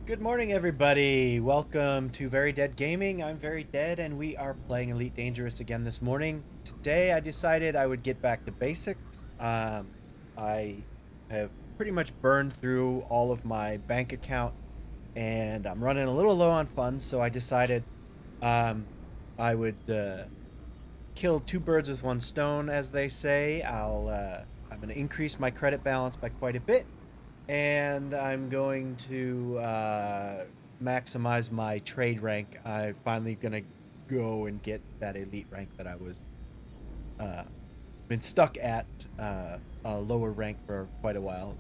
Good morning, everybody. Welcome to Very Dead Gaming. I'm Very Dead, and we are playing Elite Dangerous again this morning. Today, I decided I would get back to basics. I have pretty much burned through all of my bank account, and I'm running a little low on funds, so I decided I would kill two birds with one stone, as they say. I'm going to increase my credit balance by quite a bit. And I'm going to maximize my trade rank. I'm finally going to go and get that elite rank that I was been stuck at a lower rank for quite a while.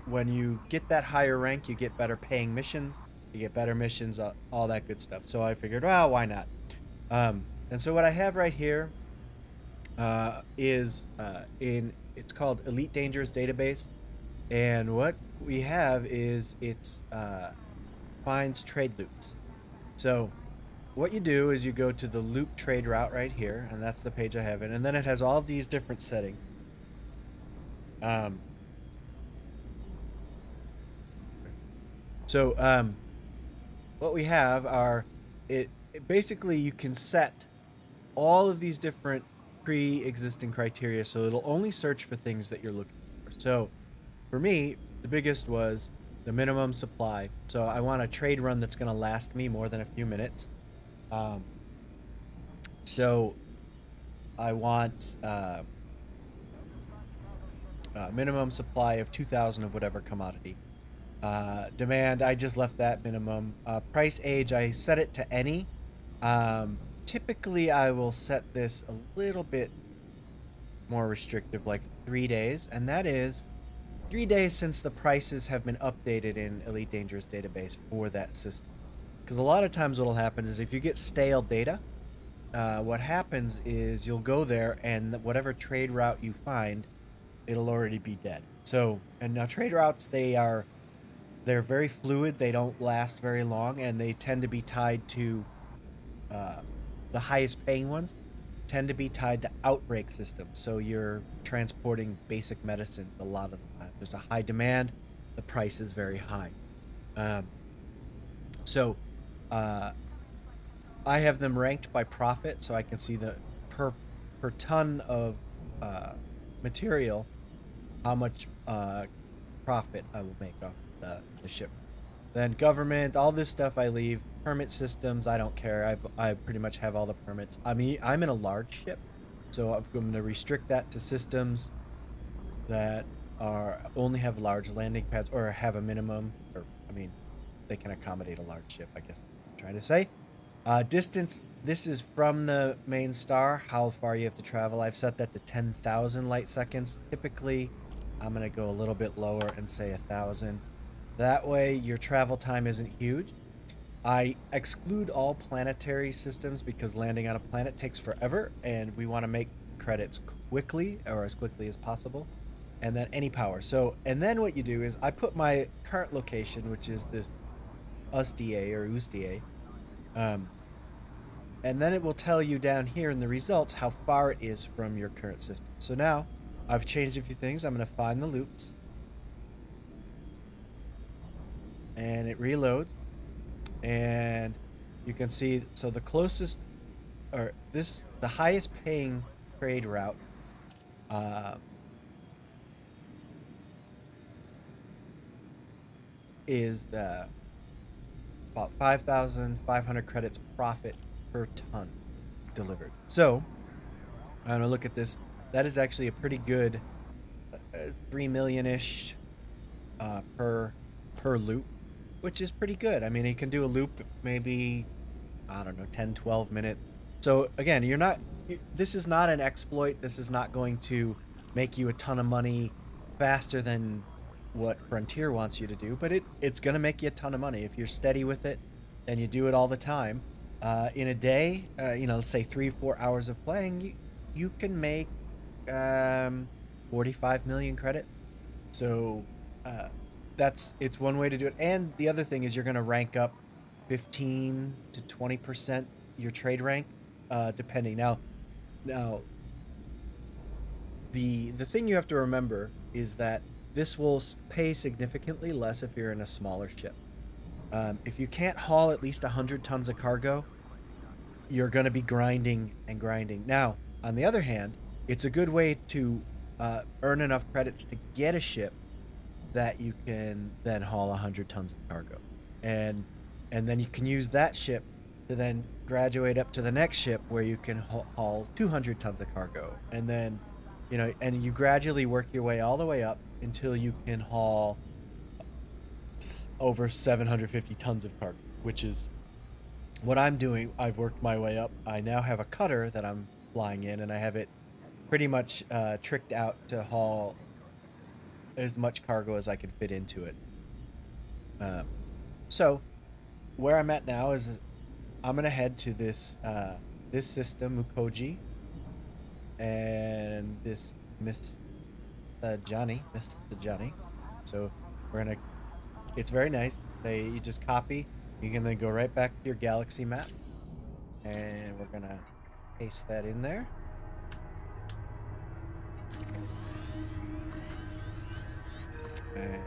When you get that higher rank, you get better paying missions. You get better missions, all that good stuff. So I figured, well, why not? And so what I have right here is it's called Elite Dangerous Database. And what we have is it's finds trade loops. So what you do is you go to the loop trade route right here, and that's the page I have it. And then it has all these different settings. What we have are basically you can set all of these different pre-existing criteria, so it'll only search for things that you're looking for. So for me, the biggest was the minimum supply. So I want a trade run that's going to last me more than a few minutes. So I want minimum supply of 2,000 of whatever commodity. Demand, I just left that minimum. Price age, I set it to any. Typically, I will set this a little bit more restrictive, like 3 days, and that is 3 days since the prices have been updated in Elite Dangerous Database for that system. Because a lot of times what will happen is if you get stale data, what happens is you'll go there and whatever trade route you find, it'll already be dead. So, and now trade routes, they're very fluid, they don't last very long, and they tend to be tied to the highest paying ones tend to be tied to outbreak systems. So you're transporting basic medicine a lot of the time. There's a high demand, the price is very high. I have them ranked by profit, so I can see the per ton of material how much profit I will make off the ship. Then government, all this stuff I leave. Permit systems, I don't care. I pretty much have all the permits. I mean, I'm in a large ship, so I'm going to restrict that to systems that only have large landing pads or have a minimum, or I mean, they can accommodate a large ship, I guess I'm trying to say. Distance, this is from the main star, how far you have to travel. I've set that to 10,000 light seconds. Typically, I'm going to go a little bit lower and say 1,000. That way, your travel time isn't huge. I exclude all planetary systems because landing on a planet takes forever, and we want to make credits quickly, or as quickly as possible. And then any power. So, and then what you do is I put my current location, which is this USDA or USDA, and then it will tell you down here in the results how far it is from your current system. So now I've changed a few things. I'm going to find the loops, and it reloads. And you can see, so the closest, or the highest paying trade route is about 5,500 credits profit per ton delivered. So I'm gonna look at this. That is actually a pretty good 3 million-ish per loop, which is pretty good. I mean, you can do a loop maybe, I don't know, 10, 12 minutes. So again, this is not an exploit. This is not going to make you a ton of money faster than what Frontier wants you to do, but it's going to make you a ton of money if you're steady with it and you do it all the time. In a day, let's say 3-4 hours of playing, you can make 45 million credit. So it's one way to do it. And the other thing is you're going to rank up 15 to 20% your trade rank, depending. Now the thing you have to remember is that this will pay significantly less if you're in a smaller ship. If you can't haul at least 100 tons of cargo, you're going to be grinding and grinding. Now, on the other hand, it's a good way to earn enough credits to get a ship that you can then haul 100 tons of cargo. And then you can use that ship to then graduate up to the next ship where you can haul 200 tons of cargo. And then, you know, and you gradually work your way all the way up until you can haul over 750 tons of cargo, which is what I'm doing. I've worked my way up. I now have a cutter that I'm flying in, and I have it pretty much tricked out to haul as much cargo as I can fit into it. So where I'm at now is I'm gonna head to this this system, Mukoji, and this Mr. Johnny. So we're gonna. It's very nice. You just copy. You can then go right back to your galaxy map, and we're gonna paste that in there. And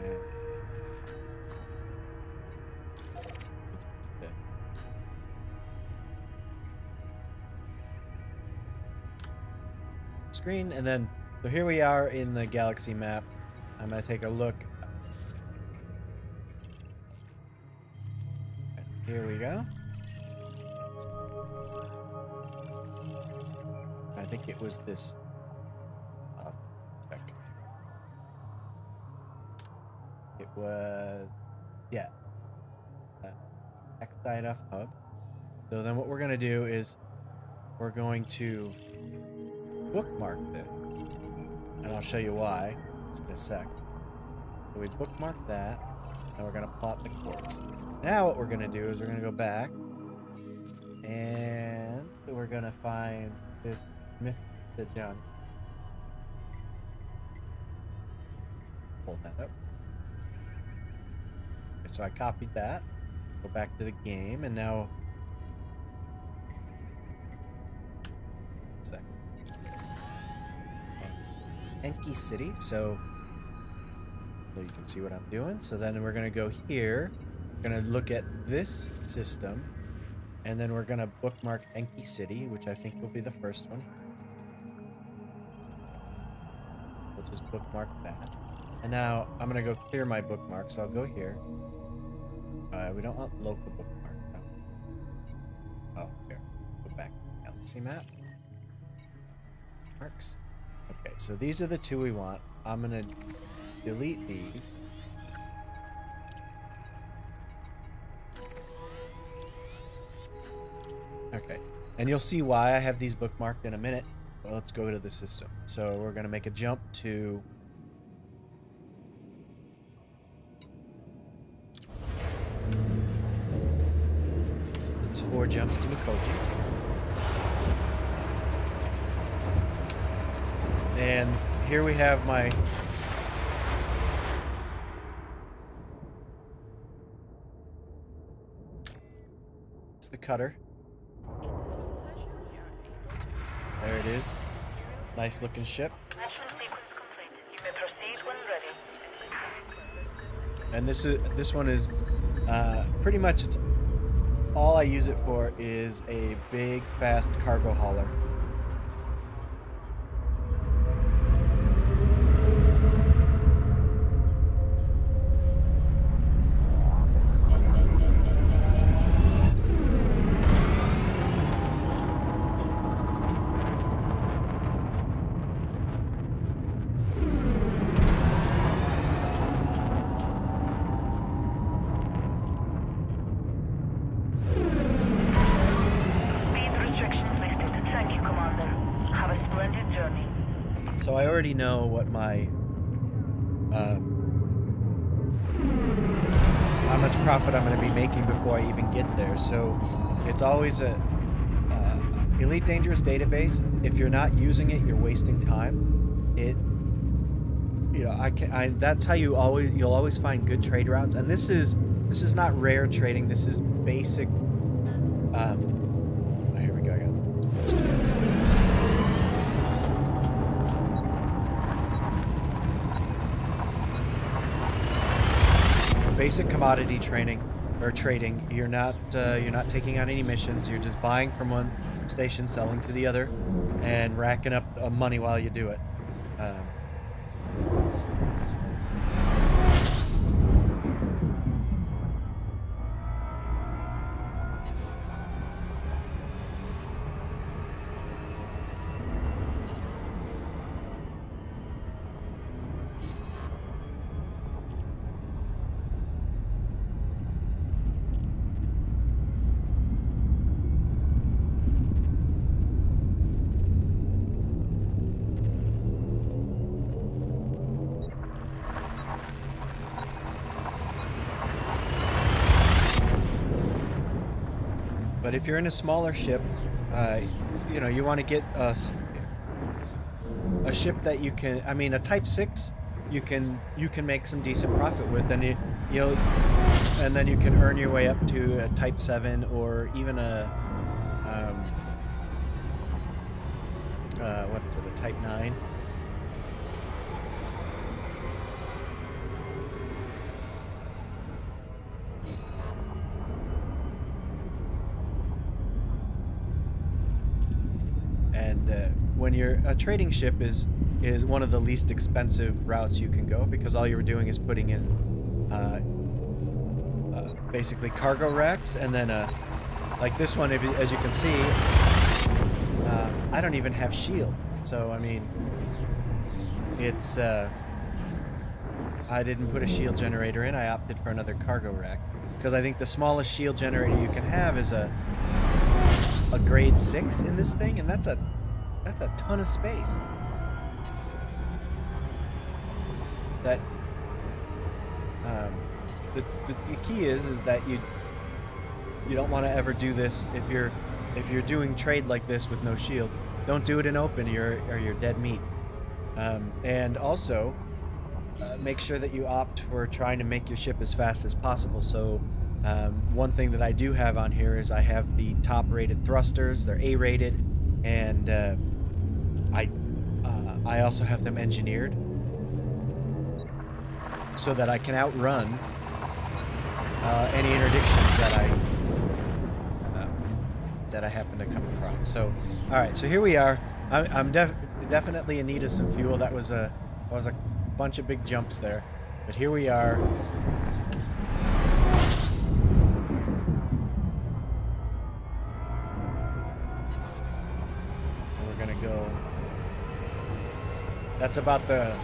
screen, and then so here we are in the galaxy map. I'm gonna take a look. Here we go. I think it was this. It was, yeah, X-Side hub. So then what we're going to do is we're going to bookmark this. And I'll show you why in a sec. So we bookmark that, and we're going to plot the course. Now what we're going to do is we're going to go back, and we're going to find this Mr. John. Pull that up. Okay, so I copied that. Go back to the game, and now Enki City, so you can see what I'm doing. So then we're gonna go here, we're gonna look at this system, and then we're gonna bookmark Enki City, which I think will be the first one. We'll just bookmark that. And now I'm gonna go clear my bookmarks. So I'll go here. We don't want local bookmark. No. Oh, here. Go back to Galaxy map. Marks. Okay, so these are the two we want. I'm gonna delete these. Okay, and you'll see why I have these bookmarked in a minute. Well, let's go to the system. So we're gonna make a jump to it's 4 jumps to Mikoji. And here we have my it's the cutter. There it is. Nice looking ship. And this one is pretty much it's all I use it for is a big fast cargo hauler. So I already know what my how much profit I'm going to be making before I even get there. So it's always a Elite Dangerous database. If you're not using it, you're wasting time. You know, that's how you'll always find good trade routes. And this is not rare trading. This is basic. Oh, here we go again. Basic commodity trading. or trading, you're not taking on any missions. You're just buying from one station, selling to the other, and racking up money while you do it. But if you're in a smaller ship, you know, you want to get a ship that you can, I mean, a Type 6, you can make some decent profit with, and and then you can earn your way up to a Type 7 or even a what is it, a Type 9. And when you're a trading ship is one of the least expensive routes you can go, because all you're doing is putting in basically cargo racks, and then like this one, as you can see, I don't even have shield, so I mean, it's I didn't put a shield generator in. I opted for another cargo rack because I think the smallest shield generator you can have is a grade 6 in this thing, and that's a ton of space. That the key is that you don't want to ever do this if you're doing trade like this with no shield. Don't do it in open, or you're dead meat. And also make sure that you opt for trying to make your ship as fast as possible. So one thing that I do have on here is I have the top rated thrusters. They're A rated, and I also have them engineered so that I can outrun any interdictions that I happen to come across. So, all right, so here we are. I'm definitely in need of some fuel. That was a bunch of big jumps there, but here we are. And we're gonna go. That's about the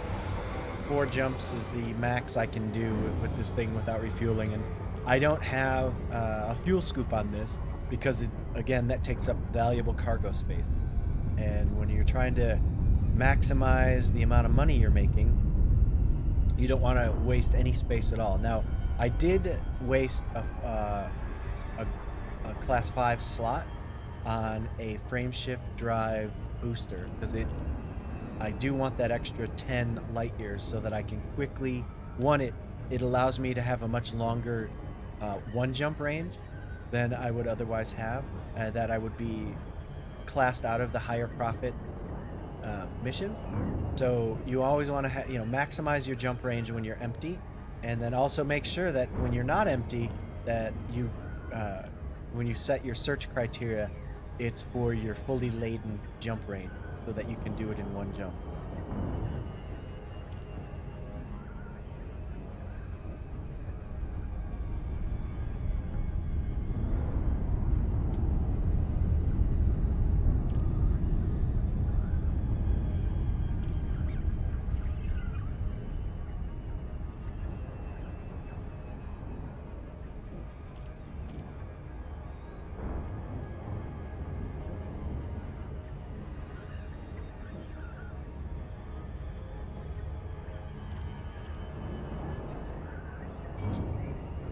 4 jumps is the max I can do with this thing without refueling, and I don't have a fuel scoop on this because again, that takes up valuable cargo space, and when you're trying to maximize the amount of money you're making, you don't want to waste any space at all. Now, I did waste a class 5 slot on a frame shift drive booster because I do want that extra 10 light years so that I can quickly, it allows me to have a much longer one jump range than I would otherwise have, that I would be classed out of the higher profit missions. So you always want to maximize your jump range when you're empty, and then also make sure that when you're not empty, that you when you set your search criteria, it's for your fully laden jump range, so that you can do it in one jump.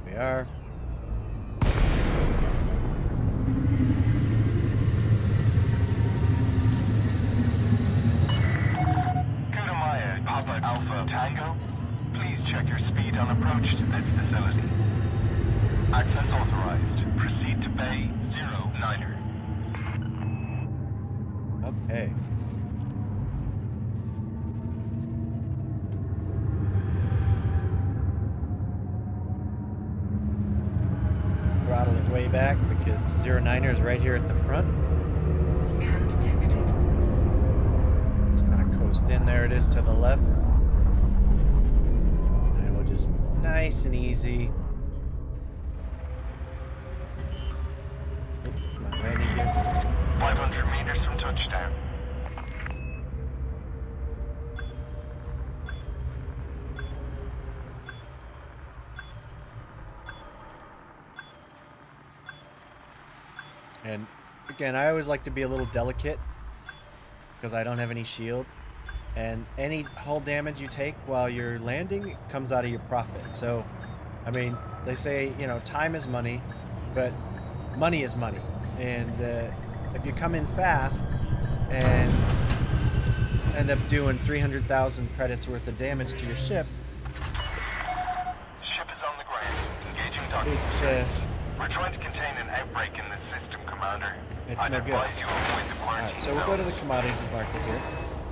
We are. Kudamaya, Papa Alpha Tango. Please check your speed on approach to this facility. Access authorized. Proceed to Bay 09er. Okay. way back because 09er is right here at the front. Scan detected. Just kind of coast in. There it is to the left. And we'll just nice and easy. Oops, my landing gear. 500 meters from touchdown. And again, I always like to be a little delicate because I don't have any shield. And any hull damage you take while you're landing comes out of your profit. So, I mean, they say, you know, time is money, but money is money. And if you come in fast and end up doing 300,000 credits worth of damage to your ship, Ship is on the ground. Engaging docking. it's We're trying to contain an outbreak in this system, Commander. It's I'd no good. advise you avoid the quarantine Alright, so we'll go to the commodities market here.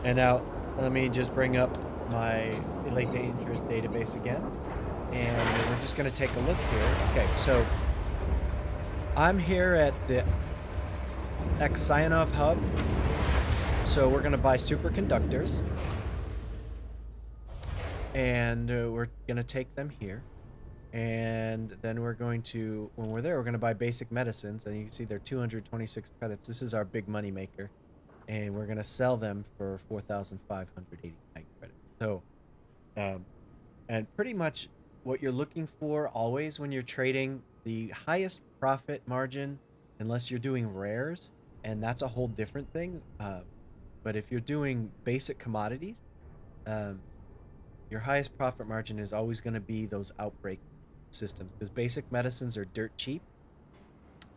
And now, let me just bring up my Elite Dangerous database again. And we're just going to take a look here. Okay, so I'm here at the Xionov hub. So we're going to buy superconductors. And we're going to take them here. And then we're going to, when we're there, we're going to buy basic medicines. And you can see they're 226 credits. This is our big money maker. And we're going to sell them for 4,589 credits. So, and pretty much what you're looking for always when you're trading, the highest profit margin, unless you're doing rares, and that's a whole different thing. But if you're doing basic commodities, your highest profit margin is always going to be those outbreak systems, because basic medicines are dirt cheap,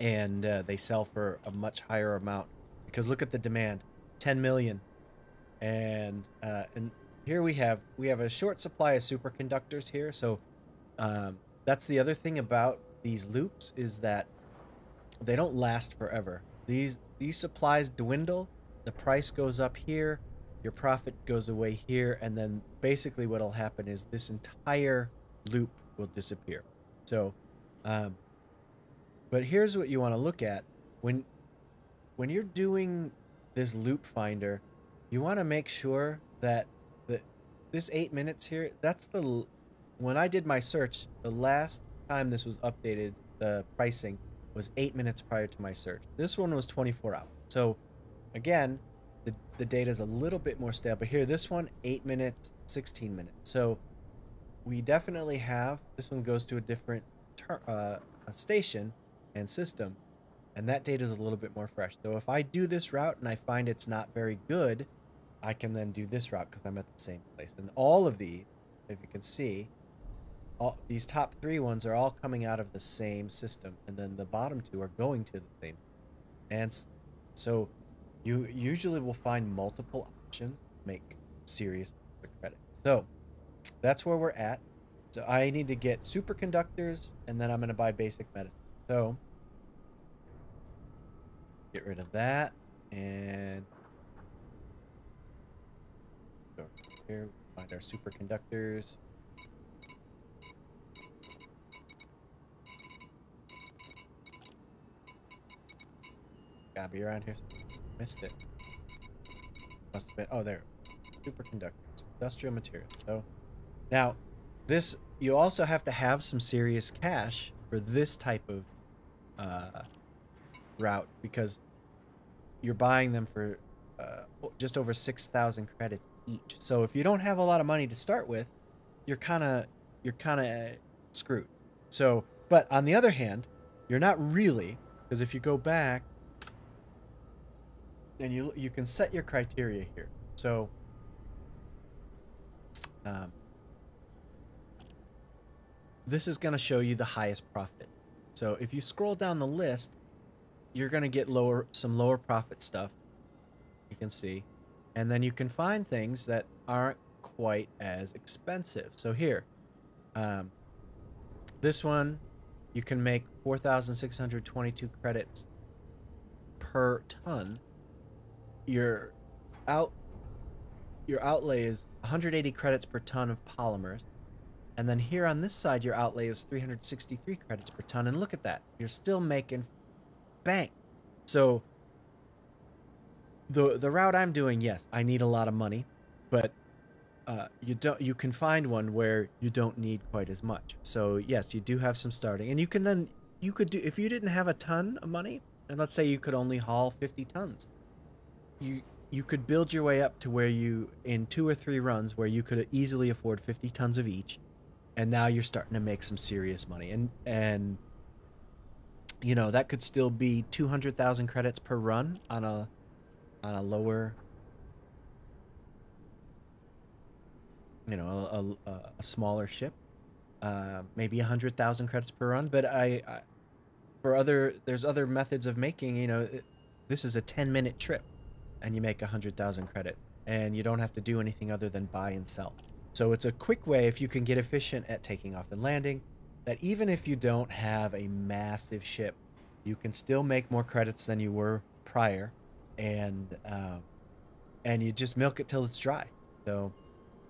and they sell for a much higher amount. Because look at the demand, 10 million, and here we have a short supply of superconductors here. So that's the other thing about these loops, is that they don't last forever. These supplies dwindle, the price goes up here, your profit goes away here, and then basically what'll happen is this entire loop will disappear. So, but here's what you want to look at when you're doing this loop finder. You want to make sure that this 8 minutes here, that's when I did my search, the last time this was updated, the pricing was 8 minutes prior to my search. This one was 24 hours. So again, the data is a little bit more stable. But here, this one, 8 minutes, 16 minutes. So we definitely have, this one goes to a different station and system, and that data is a little bit more fresh. So if I do this route and I find it's not very good, I can then do this route because I'm at the same place. And all of these, if you can see, all these top 3 ones are all coming out of the same system, and then the bottom 2 are going to the same. And so you usually will find multiple options to make serious credit. So that's where we're at. So I need to get superconductors, and then I'm going to buy basic medicine. So get rid of that, and go here, find our superconductors. Gotta be around here. Missed it. Must have been. Oh, there. Superconductors, industrial materials. So now, this, you also have to have some serious cash for this type of route, because you're buying them for just over 6,000 credits each. So if you don't have a lot of money to start with, you're kind of screwed. So, but on the other hand, you're not really, because if you go back and you can set your criteria here. So this is going to show you the highest profit. So if you scroll down the list, you're going to get some lower profit stuff, you can see, and then you can find things that aren't quite as expensive. So here, this one, you can make 4,622 credits per ton. Your outlay is 180 credits per ton of polymers, And then here on this side, your outlay is 363 credits per ton. And look at that. You're still making bank. So the route I'm doing, yes, I need a lot of money, but you can find one where you don't need quite as much. So yes, you do have some starting, and you could do, if you didn't have a ton of money, and let's say you could only haul 50 tons, you could build your way up to where you, in 2 or 3 runs, where you could easily afford 50 tons of each, and now you're starting to make some serious money. And you know, that could still be 200,000 credits per run on a lower, you know, a smaller ship. Maybe 100,000 credits per run, but there's other methods of making, you know, this is a 10-minute trip and you make 100,000 credits and you don't have to do anything other than buy and sell. So it's a quick way, if you can get efficient at taking off and landing, that even if you don't have a massive ship, you can still make more credits than you were prior, and you just milk it till it's dry. So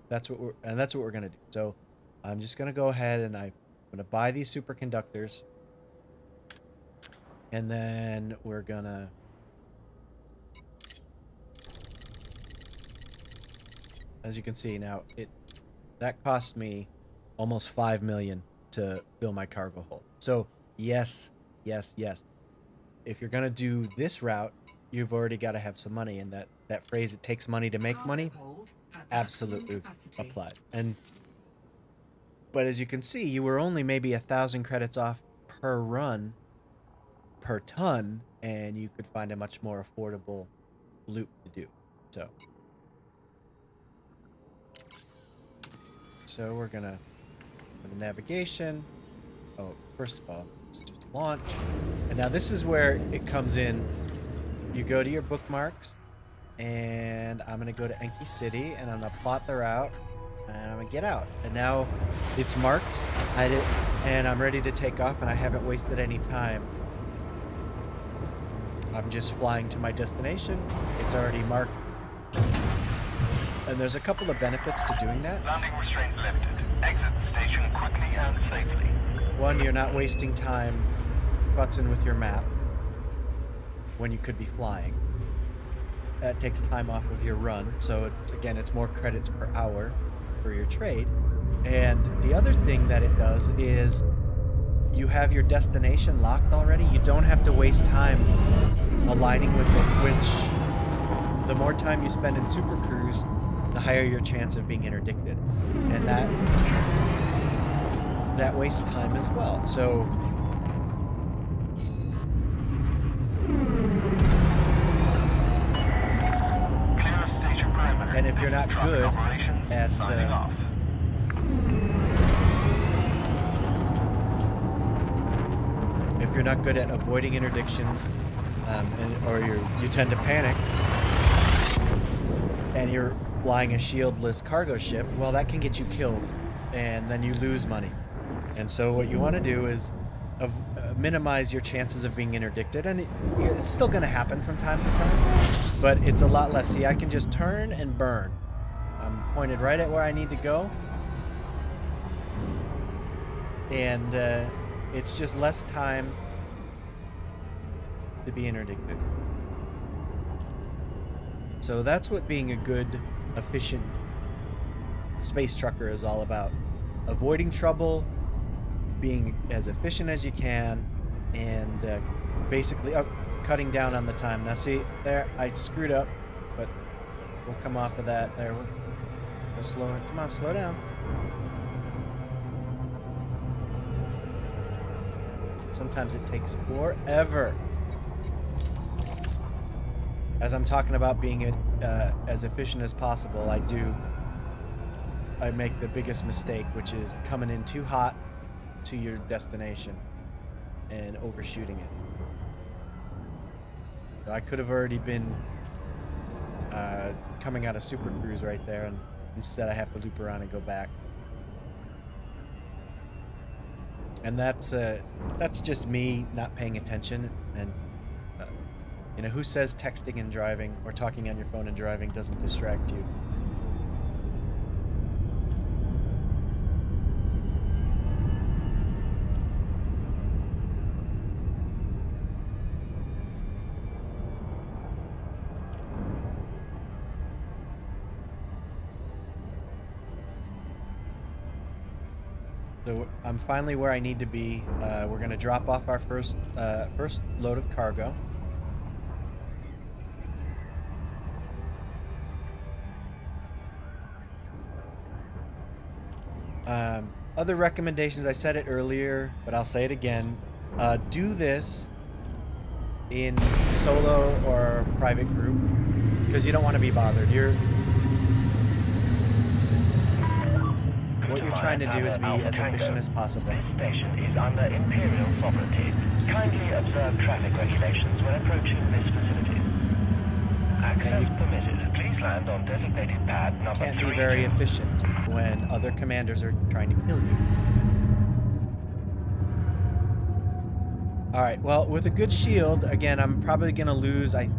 that's what we're gonna do. So I'm just gonna go ahead and I'm gonna buy these superconductors, and then we're gonna as you can see now, that cost me almost 5 million to fill my cargo hold. So yes, if you're gonna do this route, you've already got to have some money, and that phrase, it takes money to make money, absolutely applied. But as you can see, you were only maybe 1,000 credits off per run per ton, and you could find a much more affordable loop to do. So we're gonna go to navigation. Oh, first of all, let's just launch. And now this is where it comes in. You go to your bookmarks, and I'm gonna go to Enki City, and I'm gonna plot the route, and I'm gonna get out. And now it's marked, and I'm ready to take off, and I haven't wasted any time. I'm just flying to my destination. It's already marked. And there's a couple of benefits to doing that. Landing restraints lifted. Exit the station quickly and safely. One, you're not wasting time futzing with your map when you could be flying. That takes time off of your run, so again, it's more credits per hour for your trade. And the other thing that it does is you have your destination locked already. You don't have to waste time aligning with it, which the more time you spend in Super Cruise, the higher your chance of being interdicted. And that wastes time as well. So and if you're not good at avoiding interdictions, or you tend to panic, and you're flying a shieldless cargo ship, well, that can get you killed, and then you lose money. And so what you want to do is minimize your chances of being interdicted, and it's still going to happen from time to time, but it's a lot less. See, I can just turn and burn. I'm pointed right at where I need to go, and it's just less time to be interdicted. So that's what being a good, efficient space trucker is all about. Avoiding trouble, being as efficient as you can, and basically cutting down on the time. Now see, there, I screwed up, but we'll come off of that. There, we'll slow it. Come on, slow down. Sometimes it takes forever. As I'm talking about being as efficient as possible, I make the biggest mistake, which is coming in too hot to your destination and overshooting it. So I could have already been coming out of Super Cruise right there, and instead I have to loop around and go back. And that's just me not paying attention. And you know, who says texting and driving or talking on your phone and driving doesn't distract you? So I'm finally where I need to be. We're gonna drop off our first load of cargo. Other recommendations, I said it earlier, but I'll say it again. Do this in solo or private group because you don't want to be bothered. What you're trying to do is be as efficient as possible. This station is under Imperial sovereignty. Kindly observe traffic regulations when approaching this facility. Access permitted. Please land on designated pad number 3. Can't be very efficient when other commanders are trying to kill you. Alright, well, with a good shield, again, I'm probably going to lose, I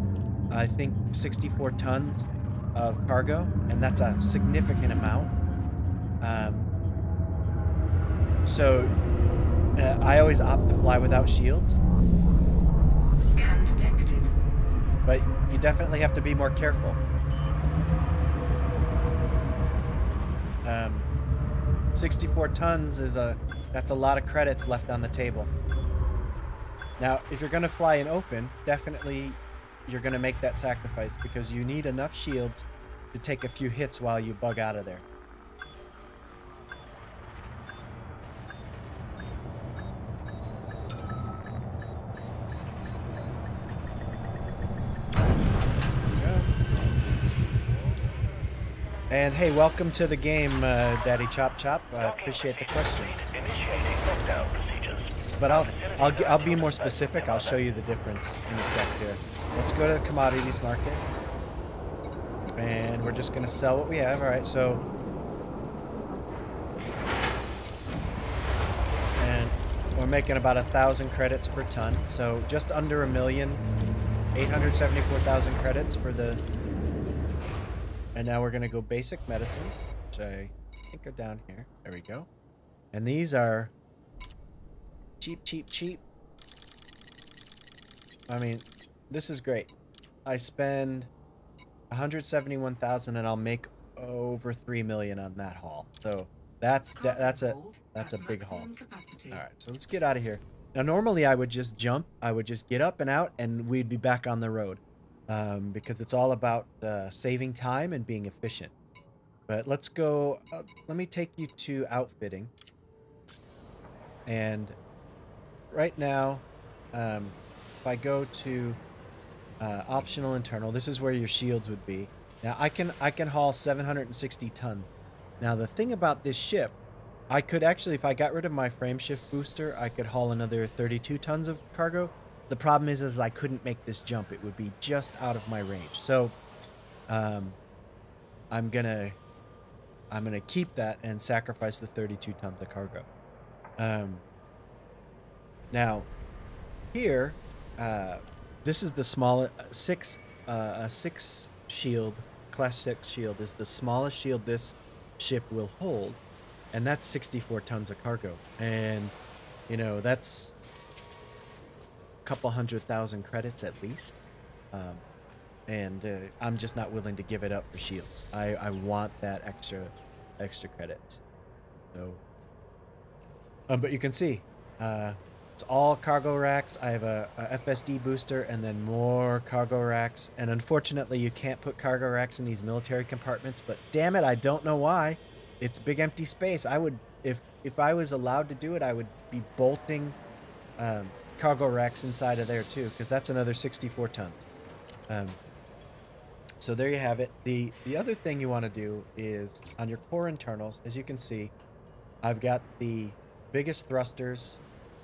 think, 64 tons of cargo, and that's a significant amount. I always opt to fly without shields. Scan detected. But you definitely have to be more careful. 64 tons is that's a lot of credits left on the table. Now, if you're going to fly in open, definitely you're going to make that sacrifice because you need enough shields to take a few hits while you bug out of there. And hey, welcome to the game, Daddy Chop Chop. Appreciate the question. But I'll be more specific. I'll show you the difference in a sec here. Let's go to the commodities market, and we're just gonna sell what we have. All right, so, and we're making about 1,000 credits per ton, so just under 1,874,000 credits for the. And now we're gonna go basic medicines, which I think are down here. There we go. And these are cheap, cheap, cheap. I mean, this is great. I spend 171,000 and I'll make over 3 million on that haul. So that's a big haul. All right, so let's get out of here. Now normally I would just jump. I would just get up and out, and we'd be back on the road. Because it's all about saving time and being efficient. But let's go, let me take you to outfitting. And right now, if I go to optional internal, this is where your shields would be. Now I can haul 760 tons. Now the thing about this ship, I could actually, if I got rid of my frame shift booster, I could haul another 32 tons of cargo. The problem is I couldn't make this jump. It would be just out of my range. So, I'm gonna keep that and sacrifice the 32 tons of cargo. Now, here, this is the smallest a 6 shield, class 6 shield is the smallest shield this ship will hold, and that's 64 tons of cargo. And you know that's couple 100,000 credits at least, and I'm just not willing to give it up for shields. I want that extra credits. So, but you can see, it's all cargo racks. I have a FSD booster and then more cargo racks. And unfortunately, you can't put cargo racks in these military compartments. But damn it, I don't know why. It's big empty space. I would, if I was allowed to do it, I would be bolting cargo racks inside of there too, because that's another 64 tons. So there you have it. The other thing you want to do is on your core internals, as you can see, I've got the biggest thrusters.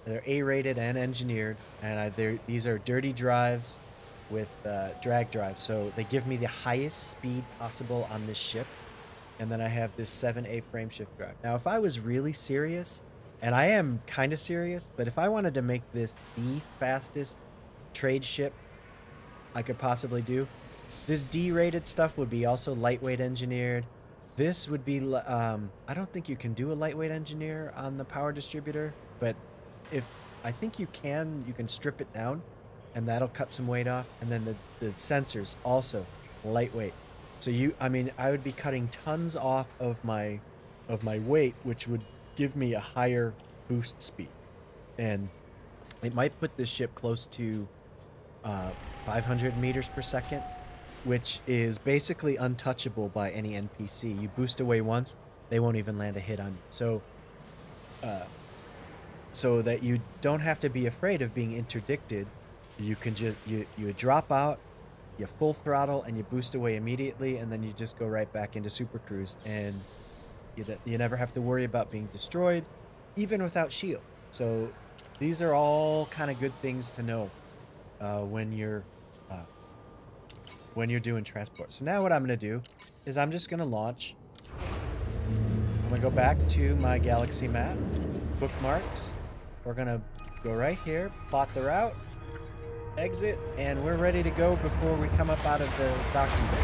They're A-rated and engineered, and these are dirty drives with drag drives, so they give me the highest speed possible on this ship. And then I have this 7A frame shift drive. Now if I was really serious, and I am kind of serious, but if I wanted to make this the fastest trade ship I could possibly do, this D-rated stuff would be also lightweight engineered. This would be, I don't think you can do a lightweight engineer on the power distributor, but I think you can strip it down, and that'll cut some weight off. And then the sensors also lightweight. So I would be cutting tons off of my weight, which would give me a higher boost speed, and it might put this ship close to 500 meters per second, which is basically untouchable by any NPC. You boost away once, they won't even land a hit on you. So that you don't have to be afraid of being interdicted, you can just you drop out, you full throttle, and you boost away immediately, and then you just go right back into super cruise, and you never have to worry about being destroyed, even without shield. So these are all kind of good things to know when you're doing transport. So now what I'm going to do is I'm just going to launch. I'm going to go back to my galaxy map, bookmarks. We're going to go right here, plot the route, exit, and we're ready to go before we come up out of the docking bay.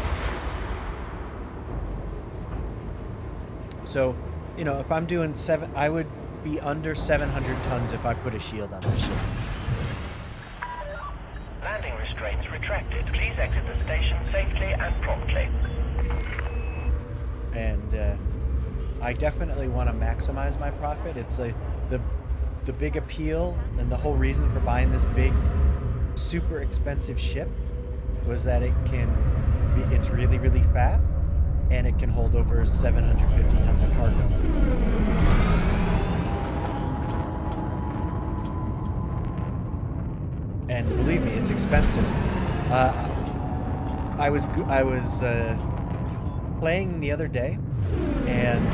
So, you know, if I'm doing I would be under 700 tons if I put a shield on this ship. Landing restraints retracted. Please exit the station safely and promptly. And I definitely want to maximize my profit. It's like the big appeal and the whole reason for buying this big, super expensive ship was that it's really, really fast, and it can hold over 750 tons of cargo. And believe me, it's expensive. I was playing the other day, and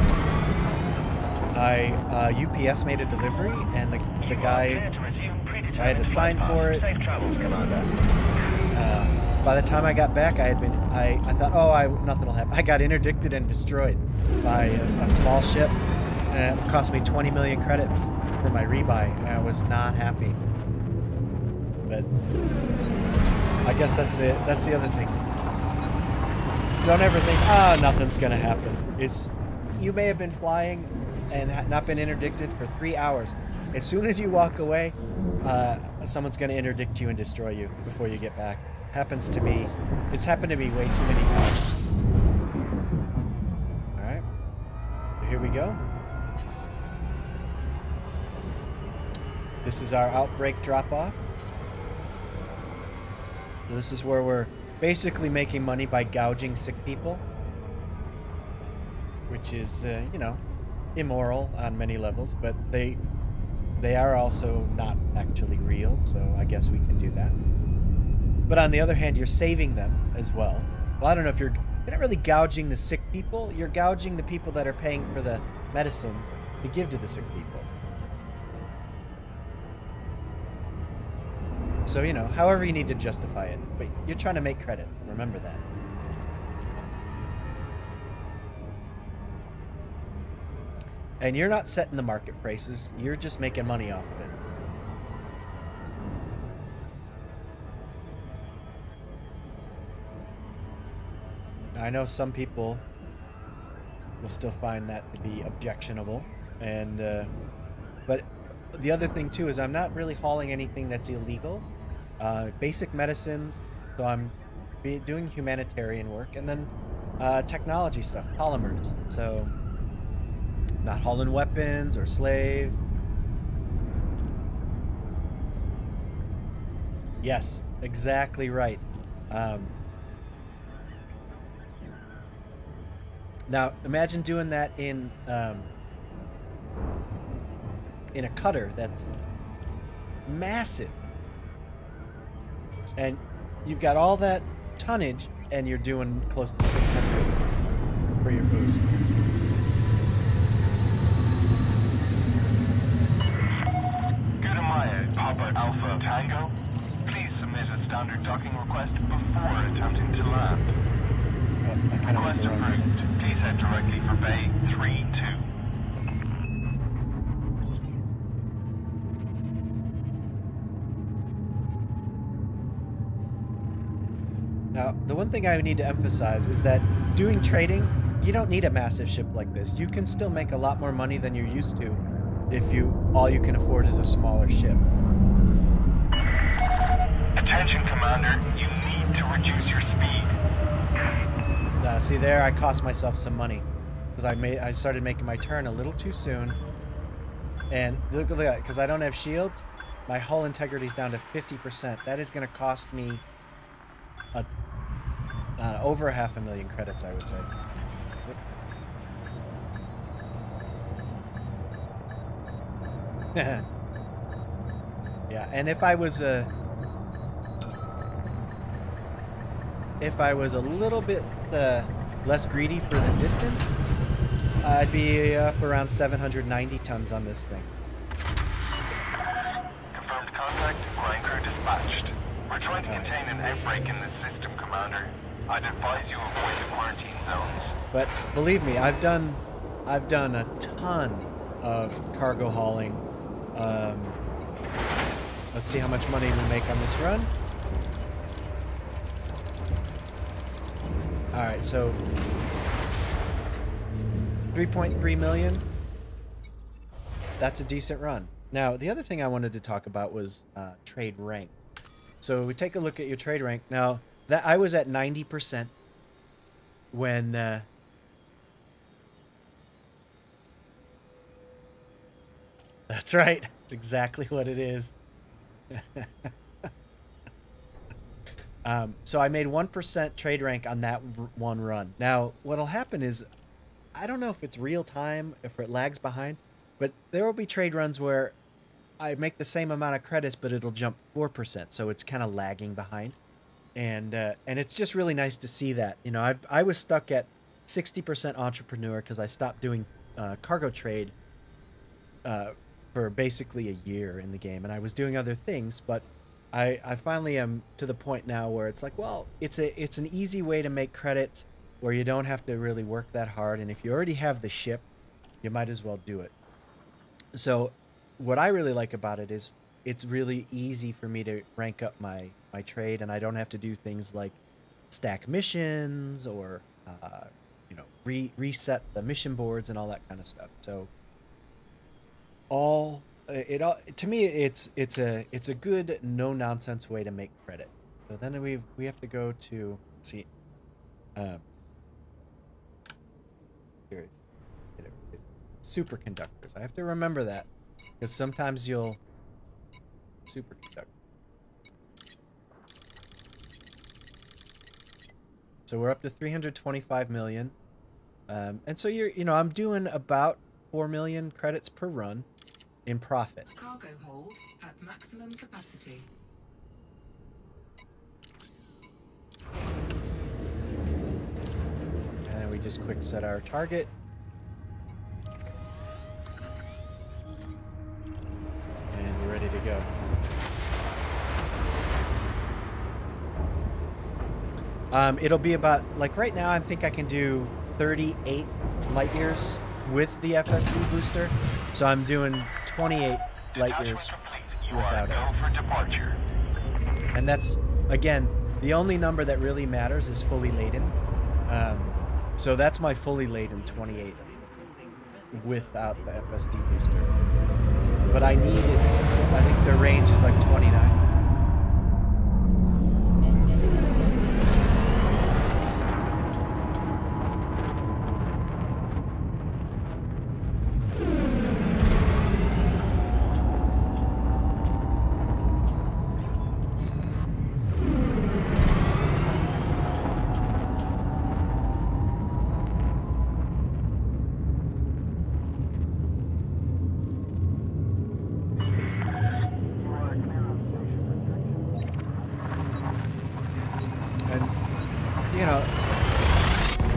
UPS made a delivery, and the guy, I had to sign for it. By the time I got back, I thought, oh, nothing will happen. I got interdicted and destroyed by a small ship, and it cost me 20 million credits for my rebuy, and I was not happy. But I guess that's the other thing. Don't ever think, nothing's gonna happen. You may have been flying and not been interdicted for 3 hours. As soon as you walk away, someone's gonna interdict you and destroy you before you get back. Happens to me. It's happened to me way too many times. All right, so here we go. This is our outbreak drop-off. So this is where we're basically making money by gouging sick people, which is, you know, immoral on many levels, but they are also not actually real, so I guess we can do that. But on the other hand, you're saving them as well. Well, I don't know if you're not really gouging the sick people, you're gouging the people that are paying for the medicines to give to the sick people. So, you know, however you need to justify it. But you're trying to make credit. Remember that. And you're not setting the market prices. You're just making money off of it. I know some people will still find that to be objectionable. And, but the other thing, too, is I'm not really hauling anything that's illegal. Basic medicines, so I'm doing humanitarian work, and then technology stuff, polymers. So not hauling weapons or slaves. Yes, exactly right. Now imagine doing that in a cutter that's massive. And you've got all that tonnage, and you're doing close to 600 for your boost. Gudamaya, Papa Alpha Tango. Please submit a standard docking request before attempting to land. I kind of Request approved. Please head directly for Bay 32. Now, the one thing I need to emphasize is that doing trading, you don't need a massive ship like this. You can still make a lot more money than you're used to if all you can afford is a smaller ship. Attention, Commander. You need to reduce your speed. See there, I cost myself some money because I started making my turn a little too soon, And look at that, because I don't have shields, my hull integrity is down to 50%. That is going to cost me over 500,000 credits, I would say. Yeah, and if I was a little bit less greedy for the distance, I'd be up around 790 tons on this thing. Confirmed contact. Flying crew dispatched. We're trying to contain an outbreak in the system, Commander. I'd advise you avoid the quarantine zones. But believe me, I've done a ton of cargo hauling. Let's see how much money we make on this run. All right, so 3.3 million. That's a decent run. Now, the other thing I wanted to talk about was trade rank. So we take a look at your trade rank. Now, that I was at 90% when that's right. That's exactly what it is. So I made 1% trade rank on that one run. Now, what'll happen is, I don't know if it's real time, if it lags behind, but there will be trade runs where I make the same amount of credits, but it'll jump 4%. So it's kind of lagging behind. And it's just really nice to see that. You know, I was stuck at 60% entrepreneur because I stopped doing cargo trade for basically a year in the game, and I was doing other things, but I finally am to the point now where it's like, well, it's an easy way to make credits where you don't have to really work that hard, and if you already have the ship, you might as well do it. So what I really like about it is it's really easy for me to rank up my trade, and I don't have to do things like stack missions or you know, reset the mission boards and all that kind of stuff. So to me it's a good no nonsense way to make credit. So then we have to go to, let's see, here, superconductors. I have to remember that because sometimes you'll superconductor. So we're up to 325 million, and so you know, I'm doing about 4 million credits per run in profit. Cargo hold at maximum capacity. And then we just quick set our target. And we're ready to go. It'll be about, like right now, I think I can do 38 light years with the FSD booster. So I'm doing 28 light years without it. And that's, again, the only number that really matters is fully laden. So that's my fully laden 28 without the FSD booster. But I think the range is like 29.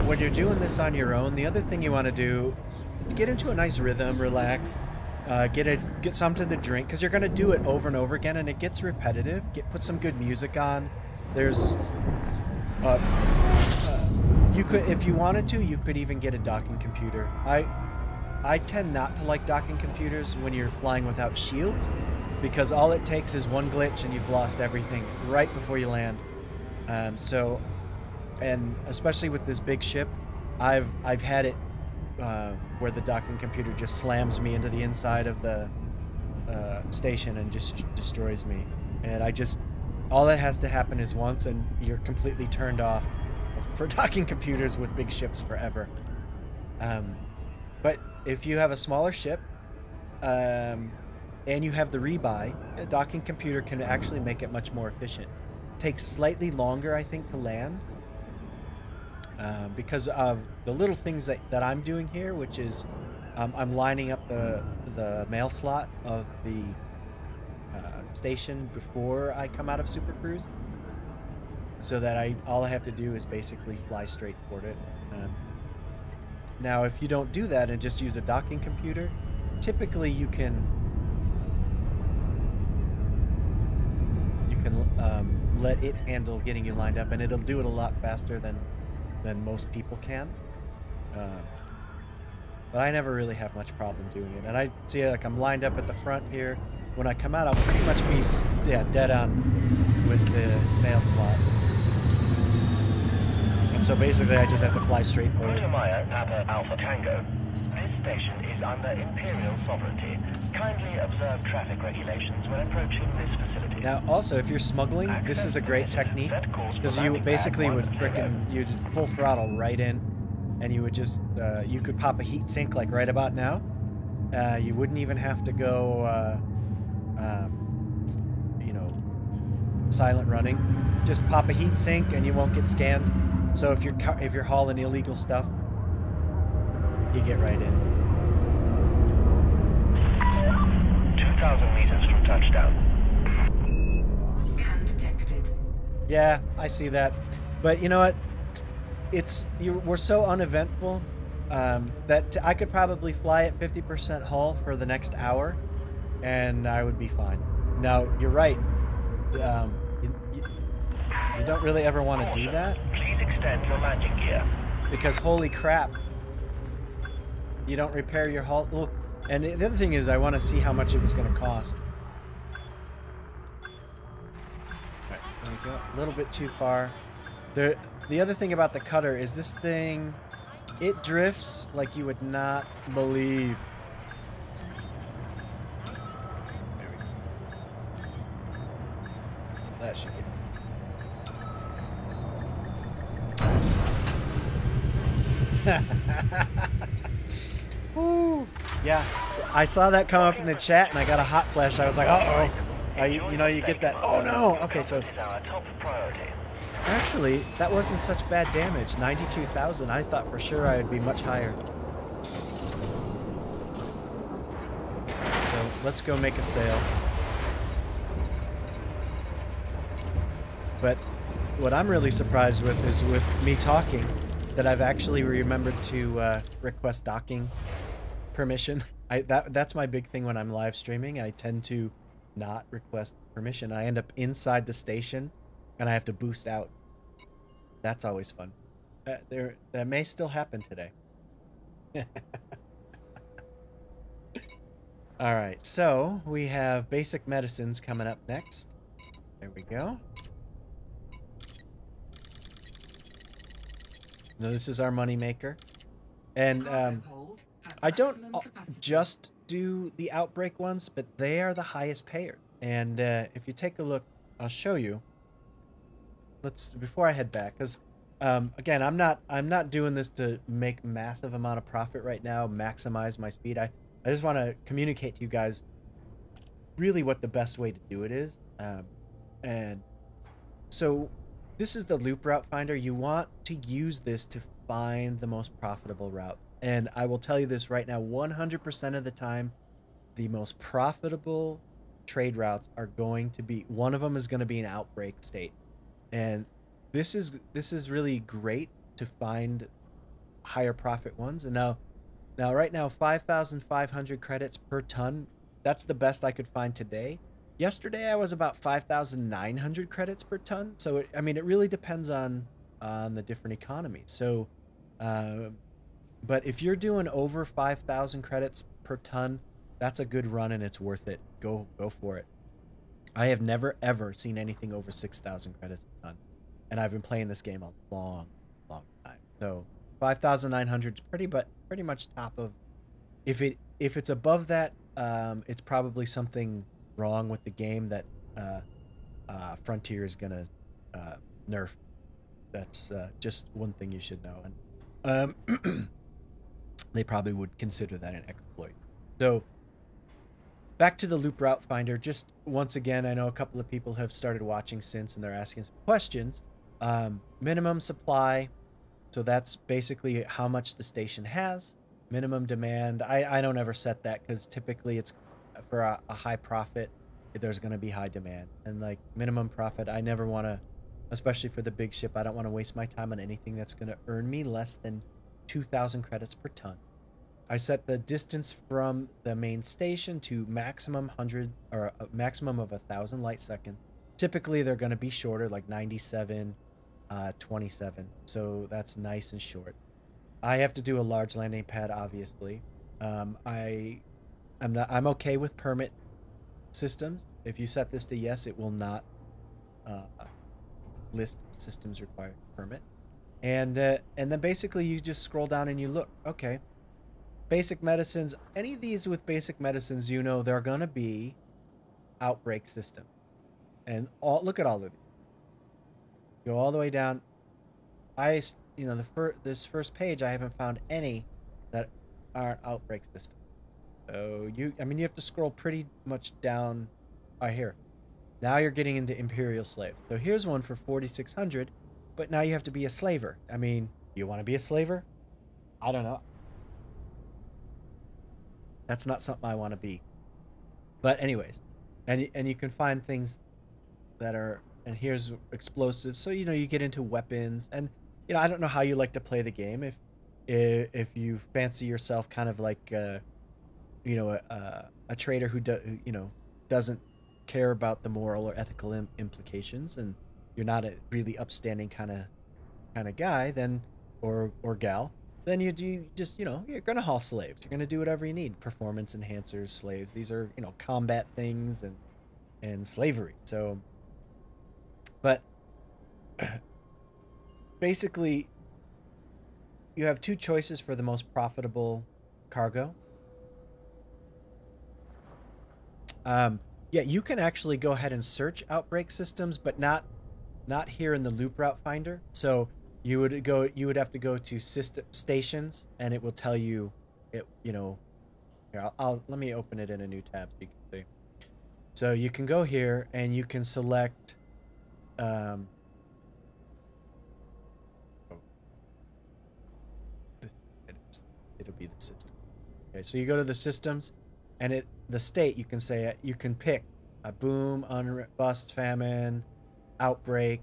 When you're doing this on your own, the other thing you want to do, get into a nice rhythm, relax, get something to drink, because you're going to do it over and over again, and it gets repetitive. Put some good music on. There's, you could, if you wanted to, you could even get a docking computer. I tend not to like docking computers when you're flying without shields, because all it takes is one glitch and you've lost everything right before you land. And especially with this big ship, I've had it where the docking computer just slams me into the inside of the station and just destroys me. And all that has to happen is once, and you're completely turned off for docking computers with big ships forever. But if you have a smaller ship, and you have the rebuy, a docking computer can actually make it much more efficient. Takes slightly longer, I think, to land because of the little things that I'm doing here, which is I'm lining up the mail slot of the station before I come out of Super Cruise, so that all I have to do is basically fly straight toward it. Now, if you don't do that and just use a docking computer, typically you can let it handle getting you lined up, and it'll do it a lot faster than most people can. But I never really have much problem doing it. And I see, like, I'm lined up at the front here. When I come out, I'll pretty much be dead on with the mail slot. And so basically, I just have to fly straight forward. Maya, Papa Alpha Tango. This station is under Imperial sovereignty. Kindly observe traffic regulations when approaching this facility. Now, also, if you're smuggling, this is a great technique, because you basically would you'd full throttle right in, and you would just, you could pop a heat sink like right about now. You wouldn't even have to go, you know, silent running. Just pop a heat sink and you won't get scanned. So if you're hauling illegal stuff, you get right in. 2,000 meters from touchdown. Scan detected. Yeah, I see that. But you know what? We're so uneventful that I could probably fly at 50% hull for the next hour, and I would be fine. Now, you're right. You don't really ever want to do that. Please extend your landing gear. Because holy crap, you don't repair your hull. Well, and the other thing is, I want to see how much it was going to cost. Alright, there we go. A little bit too far. The other thing about the cutter is this thing, it drifts like you would not believe. There we go. That should get. Woo. Yeah, I saw that come up in the chat and I got a hot flash. I was like, uh-oh. You know, you get that, oh no. Okay, so actually, that wasn't such bad damage. 92,000. I thought for sure I would be much higher. So let's go make a sale. But what I'm really surprised with is with me talking that I've actually remembered to request docking permission. That's my big thing when I'm live streaming. I tend to not request permission. I end up inside the station and I have to boost out. That's always fun. That may still happen today. All right, so we have basic medicines coming up next. There we go. Now this is our money maker, and I don't just do the outbreak ones, but they are the highest payer. And if you take a look, I'll show you. Before I head back, because again, I'm not doing this to make massive amount of profit right now, maximize my speed. I just want to communicate to you guys really what the best way to do it is. And so this is the loop route finder. You want to use this to find the most profitable route. And I will tell you this right now, 100% of the time, the most profitable trade routes are going to be, one of them is going to be an outbreak state. And this is really great to find higher profit ones. And now right now, 5,500 credits per ton. That's the best I could find today. Yesterday I was about 5,900 credits per ton. So it really depends on the different economies. So, but if you're doing over 5,000 credits per ton, that's a good run and it's worth it. Go for it. I have never ever seen anything over 6,000 credits a ton, and I've been playing this game a long time. So 5,900 is pretty much top of. If it's above that, it's probably something wrong with the game that Frontier is gonna nerf. That's just one thing you should know, and they probably would consider that an exploit. So back to the loop route finder. Just once again, I know a couple of people have started watching since, and they're asking some questions. Minimum supply, so that's basically how much the station has. Minimum demand, I don't ever set that because typically it's for a high profit, there's going to be high demand. And like minimum profit, I never want to, especially for the big ship, I don't want to waste my time on anything that's going to earn me less than 2,000 credits per ton. I set the distance from the main station to maximum 100 or a maximum of 1,000 light seconds. Typically they're going to be shorter, like 97, 27. So that's nice and short. I have to do a large landing pad, obviously. I'm okay with permit systems. If you set this to yes, it will not list systems required permit. And then basically you just scroll down and you look. Okay, basic medicines. Any of these with basic medicines, you know, they're gonna be outbreak system. And look at all of these. Go all the way down. You know, this first page, I haven't found any that aren't outbreak system. So I mean, you have to scroll pretty much down right here. Now you're getting into Imperial slaves. So here's one for 4,600, but now you have to be a slaver. I mean, you want to be a slaver? I don't know. That's not something I want to be. But anyways, and you can find things that are, and here's explosives. So, you know, you get into weapons, and, you know, I don't know how you like to play the game. If you fancy yourself kind of like, you know, a trader who you know, doesn't care about the moral or ethical implications, and you're not a really upstanding kind of guy, then or gal, then you just, you know, you're gonna haul slaves. You're gonna do whatever you need. Performance enhancers, slaves. These are, you know, combat things and slavery. So, but basically, you have two choices for the most profitable cargo. Yeah, you can actually go ahead and search outbreak systems, but not here in the loop route finder. So you would have to go to system stations, and it will tell you it, you know, here, let me open it in a new tab so you can see. So you can go here and you can select it'll be the system. Okay, so you go to the systems, and the state, you can say, you can pick a boom, bust, famine, outbreak,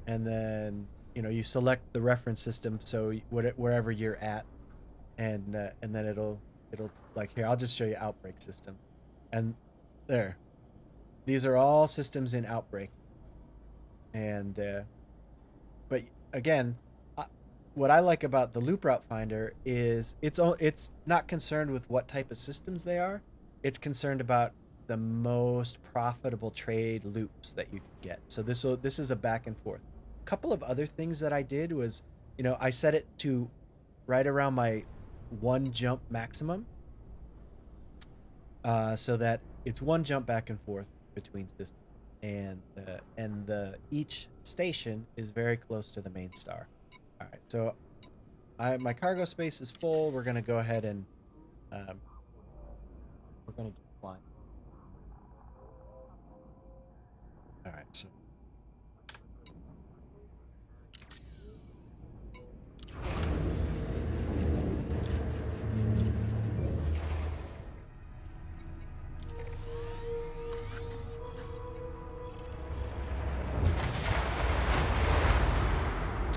and then, you know, you select the reference system, so wherever you're at, and then it'll like, here, I'll just show you outbreak system, and there, these are all systems in outbreak, and but again, what I like about the loop route finder is it's not concerned with what type of systems they are. It's concerned about the most profitable trade loops that you can get. So this is a back and forth. A couple of other things that I did was, you know, I set it to right around my 1 jump maximum, so that it's 1 jump back and forth between systems, and each station is very close to the main star. All right, so my cargo space is full. We're gonna go ahead and we're gonna keep flying. All right, so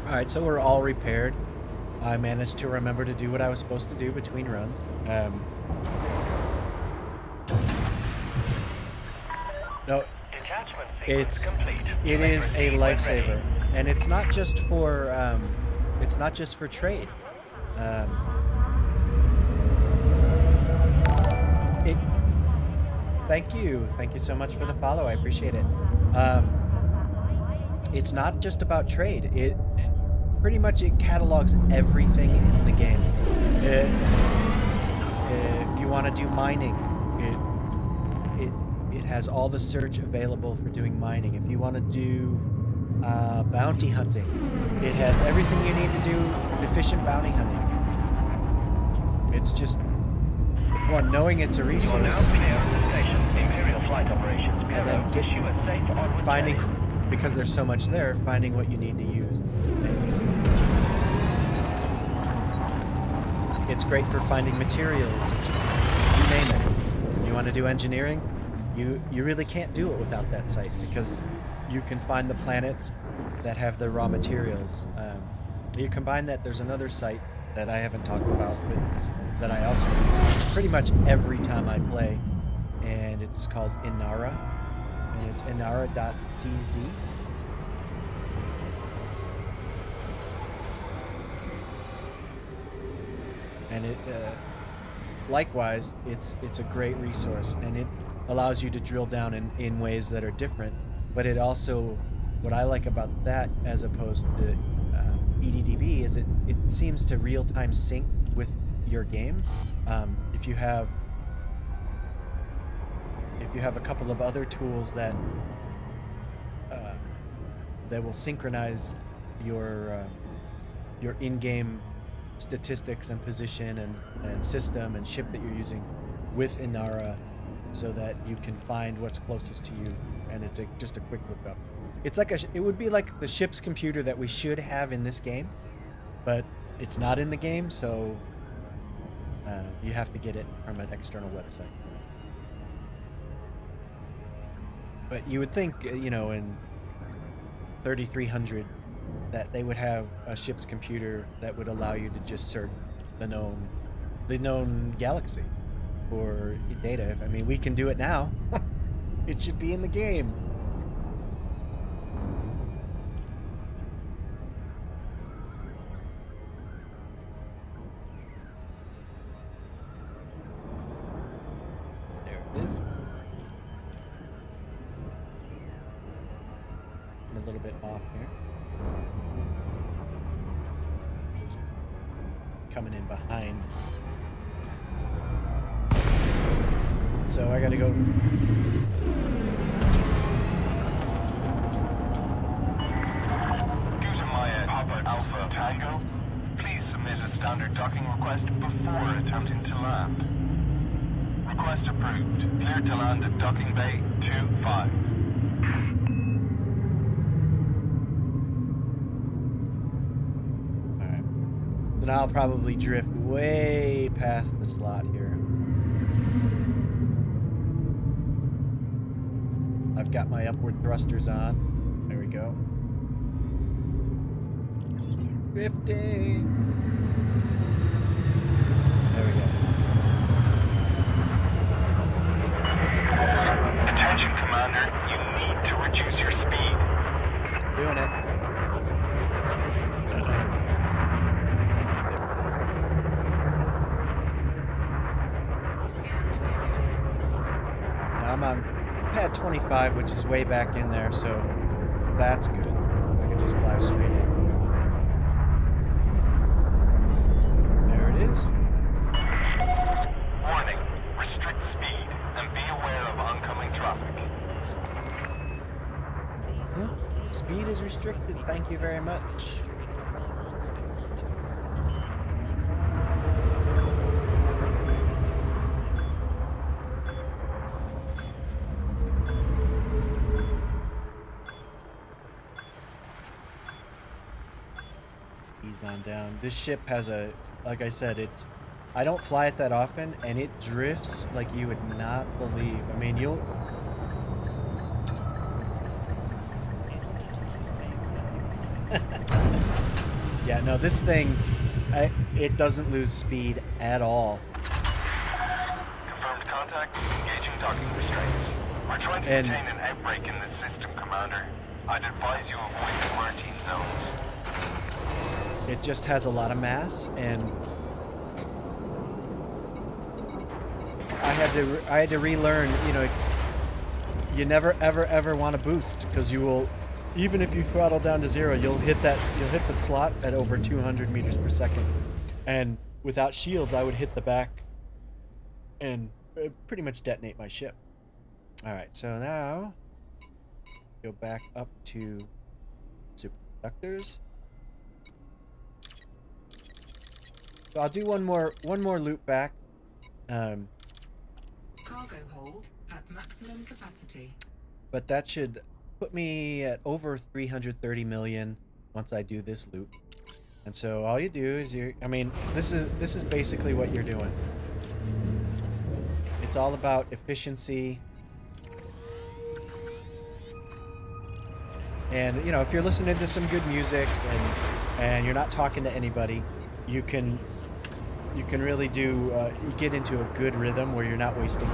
Alright, so we're all repaired. I managed to remember to do what I was supposed to do between runs. No, it is a lifesaver, and it's not just for trade. Thank you so much for the follow. I appreciate it. It's not just about trade. It pretty much catalogs everything in the game. If you want to do mining, it has all the search available for doing mining. If you want to do bounty hunting, it has everything you need to do efficient bounty hunting. It's just one, knowing it's a You are resource, now clear of the station. Imperial Flight Operations and Bureau then wish you a safe onward finding, journey. because there's so much there, finding what you need to use and using it. It's great for finding materials. It's, you name it. You want to do engineering? You really can't do it without that site, because you can find the planets that have the raw materials. You combine that, there's another site that I haven't talked about, but that I also use pretty much every time I play, and it's called Inara, and it's inara.cz. And it, likewise, it's a great resource, and it allows you to drill down in ways that are different. But it also, what I like about that as opposed to EDDB is it seems to real-time sync with your game. If you have a couple of other tools that will synchronize your in-game statistics and position and system and ship that you're using with Inara, so that you can find what's closest to you, and it's just a quick lookup. It's like it would be like the ship's computer that we should have in this game, but it's not in the game, so you have to get it from an external website. But you would think, you know, in 3300 that they would have a ship's computer that would allow you to just search the known galaxy for data. I mean, we can do it now. It should be in the game. There it is. I'm a little bit off here. Coming in behind. So I gotta go. Maya Papa Alpha Tango, please submit a standard docking request before attempting to land. Request approved. Clear to land at docking bay 25. Alright. So now I'll probably drift way past the slot here. I've got my upward thrusters on. There we go. Drifting. There we go. Attention, Commander. You need to reduce your speed. Doing it. Now I'm on pad 25, which is way back in there, so that's good. I can just fly straight in. There it is. Warning. Restrict speed and be aware of oncoming traffic. Speed is restricted, thank you very much. Ease on down. This ship has a, like I said, I don't fly it that often, and it drifts like you would not believe. I mean, you'll... Yeah, no, this thing, it doesn't lose speed at all. Confirmed contact. Engaging docking restraints. We're trying to contain an outbreak in the system, Commander. I'd advise you avoid the quarantine zones. It just has a lot of mass, and I had to relearn, you know, you never ever want to boost, because you will, even if you throttle down to 0, you'll hit the slot at over 200 meters per second. And without shields, I would hit the back and pretty much detonate my ship. Alright, so now go back up to superconductors. So I'll do one more loop back. Cargo hold at maximum capacity. But that should put me at over 330 million once I do this loop. And so all you do is I mean, this is basically what you're doing. It's all about efficiency. And you know, if you're listening to some good music and you're not talking to anybody, you can really do you get into a good rhythm where you're not wasting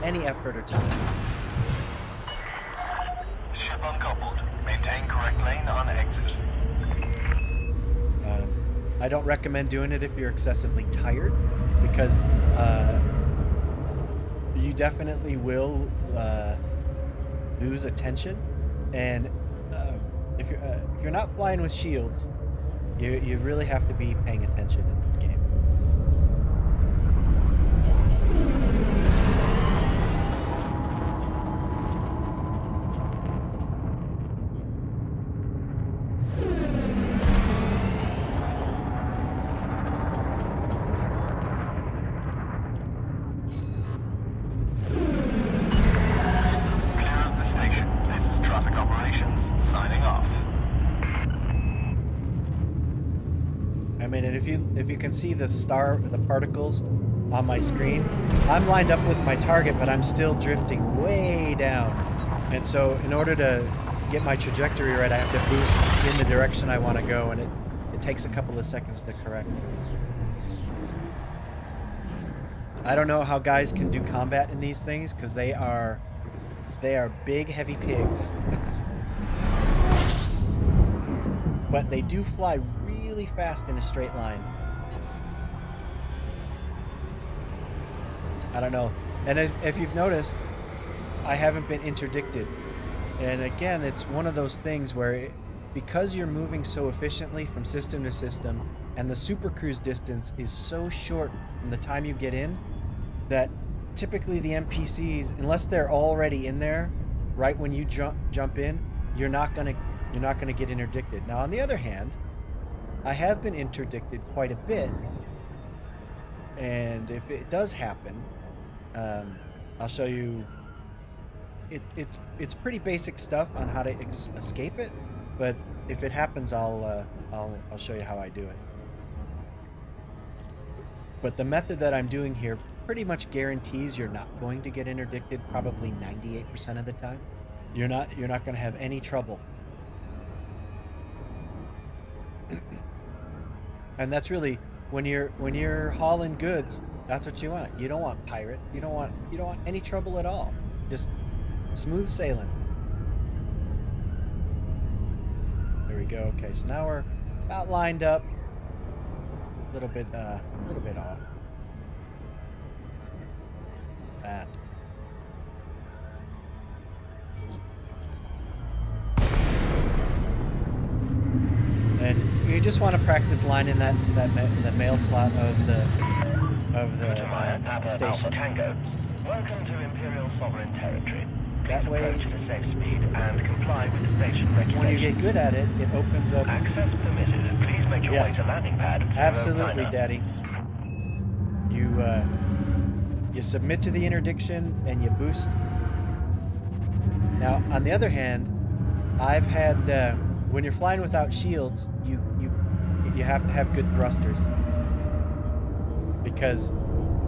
any effort or time. Ship uncoupled. Maintain correct lane on exit. I don't recommend doing it if you're excessively tired, because you definitely will lose attention, and if you're not flying with shields, you really have to be paying attention in this game. If you can see the particles on my screen, I'm lined up with my target, but I'm still drifting way down. And so in order to get my trajectory right, I have to boost in the direction I want to go, and it takes a couple of seconds to correct. I don't know how guys can do combat in these things, because they are big, heavy pigs. But they do fly really fast in a straight line. I don't know. And if you've noticed, I haven't been interdicted. And again, it's one of those things where because you're moving so efficiently from system to system, and the super cruise distance is so short from the time you get in, that typically the NPCs, unless they're already in there right when you jump in, you're not gonna get interdicted. Now, on the other hand, I have been interdicted quite a bit, and if it does happen, I'll show you. It's pretty basic stuff on how to escape it, but if it happens, I'll show you how I do it. But the method that I'm doing here pretty much guarantees you're not going to get interdicted. Probably 98% of the time, you're not going to have any trouble. And that's really when you're hauling goods, that's what you want. You don't want pirates. You don't want any trouble at all. Just smooth sailing. There we go. Okay, so now we're about lined up. A little bit off. That. And you just want to practice lining that mail slot of the station. Tango. Welcome to Imperial Sovereign Territory. That way, approach at a safe speed and comply with the station regulations. When you get good at it, it opens up. Access permitted. Please make your way to landing pad. Absolutely, Daddy. You submit to the interdiction and you boost. Now, on the other hand, I've had when you're flying without shields, you have to have good thrusters, because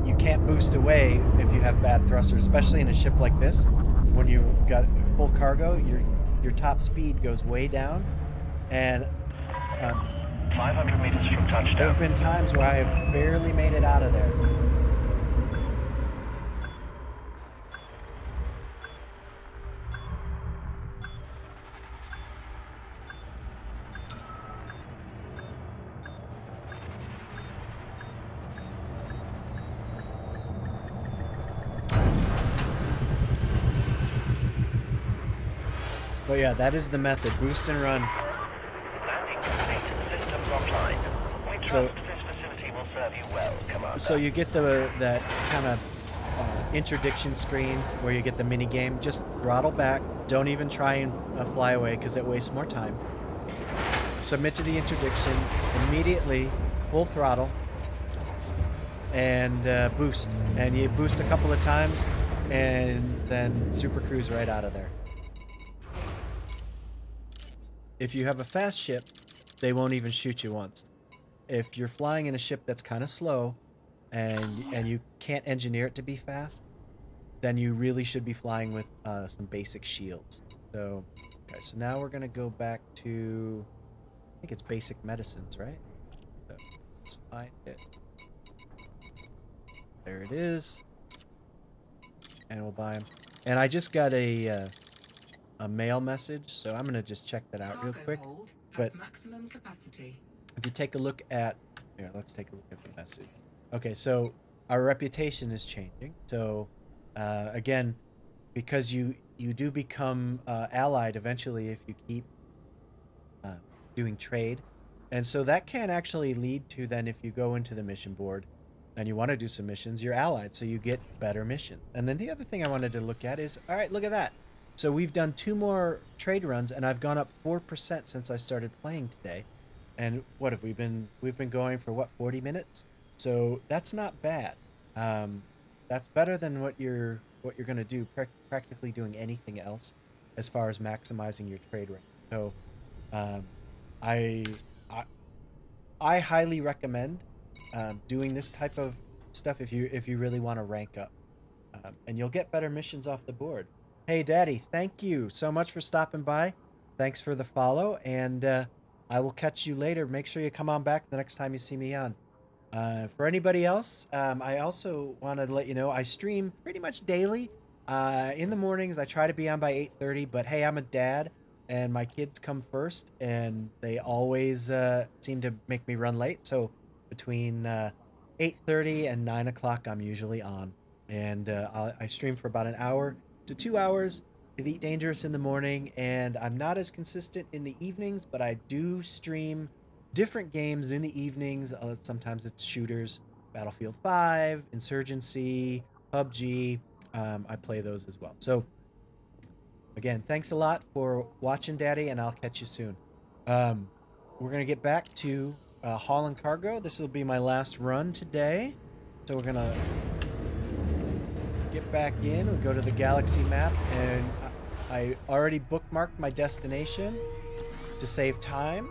you can't boost away if you have bad thrusters, especially in a ship like this. When you got full cargo, your top speed goes way down, and 500 meters from touchdown. There have been times where I have barely made it out of there. But yeah, that is the method. Boost and run. Landing complete. Systems offline. We trust this facility will serve you well, Commander. So you get that kind of interdiction screen where you get the mini game. Just throttle back. Don't even try and fly away, because it wastes more time. Submit to the interdiction. Immediately, full throttle. and boost. And you boost a couple of times, and then super cruise right out of there. If you have a fast ship, they won't even shoot you once. If you're flying in a ship that's kind of slow, and you can't engineer it to be fast, then you really should be flying with some basic shields. So, okay, so now we're gonna go back to, I think it's basic medicines, right? So let's find it. There it is. And we'll buy them. And I just got a mail message, so I'm gonna just check that out real quick. But maximum capacity. if you take a look at, here, let's take a look at the message. Okay, so our reputation is changing. So again, because you do become allied eventually if you keep doing trade, and so that can actually lead to then, if you go into the mission board and you want to do some missions, you're allied, so you get better mission. And then the other thing I wanted to look at is, all right, look at that. So we've done 2 more trade runs, and I've gone up 4% since I started playing today. And what have we been? We've been going for what, 40 minutes? So that's not bad. That's better than what you're going to do, practically doing anything else as far as maximizing your trade rank. So I highly recommend doing this type of stuff if you really want to rank up, and you'll get better missions off the board. Hey, Daddy, thank you so much for stopping by. Thanks for the follow, and I will catch you later. Make sure you come on back the next time you see me on. For anybody else, I also wanted to let you know I stream pretty much daily. In the mornings, I try to be on by 8:30, but hey, I'm a dad, and my kids come first, and they always seem to make me run late. So between 8:30 and 9 o'clock, I'm usually on. And I stream for about an hour to 2 hours. Elite Dangerous in the morning, and I'm not as consistent in the evenings, but I do stream different games in the evenings. Sometimes it's shooters, Battlefield 5, Insurgency, PUBG. I play those as well. So again, thanks a lot for watching, Daddy, and I'll catch you soon. We're gonna get back to hauling cargo. This will be my last run today, so we're gonna get back in. We'll go to the galaxy map, and I already bookmarked my destination to save time,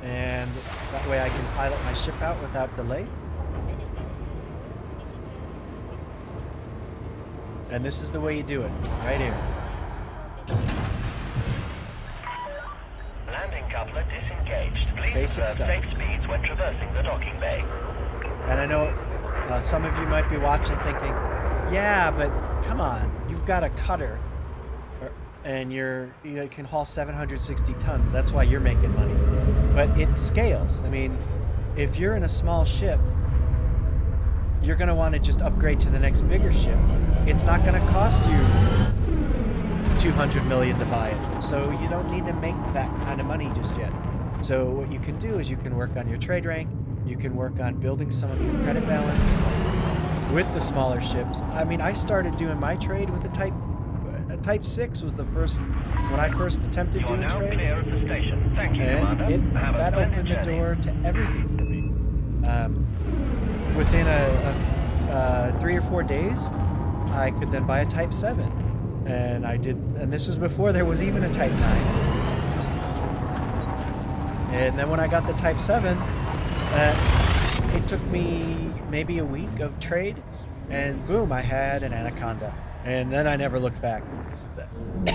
and that way I can pilot my ship out without delay. And this is the way you do it, right here. Landing coupler disengaged. Please Basic observe stuff. safe speeds when traversing the docking bay. And I know some of you might be watching thinking, yeah, but come on, you've got a cutter, and you can haul 760 tons. That's why you're making money. But it scales. I mean, if you're in a small ship, you're going to want to just upgrade to the next bigger ship. It's not going to cost you $200 million to buy it, so you don't need to make that kind of money just yet. So what you can do is you can work on your trade rank. You can work on building some of your credit balance with the smaller ships. I mean, I started doing my trade with a Type 6 was the first, when I first attempted doing now trade. clear of the station. Thank you, And Commander. Have a that splendid opened the journey. door to everything for me. Within 3 or 4 days, I could then buy a Type 7. And I did, and this was before there was even a Type 9. And then when I got the Type 7, it took me maybe a week of trade, and boom, I had an Anaconda. And then I never looked back.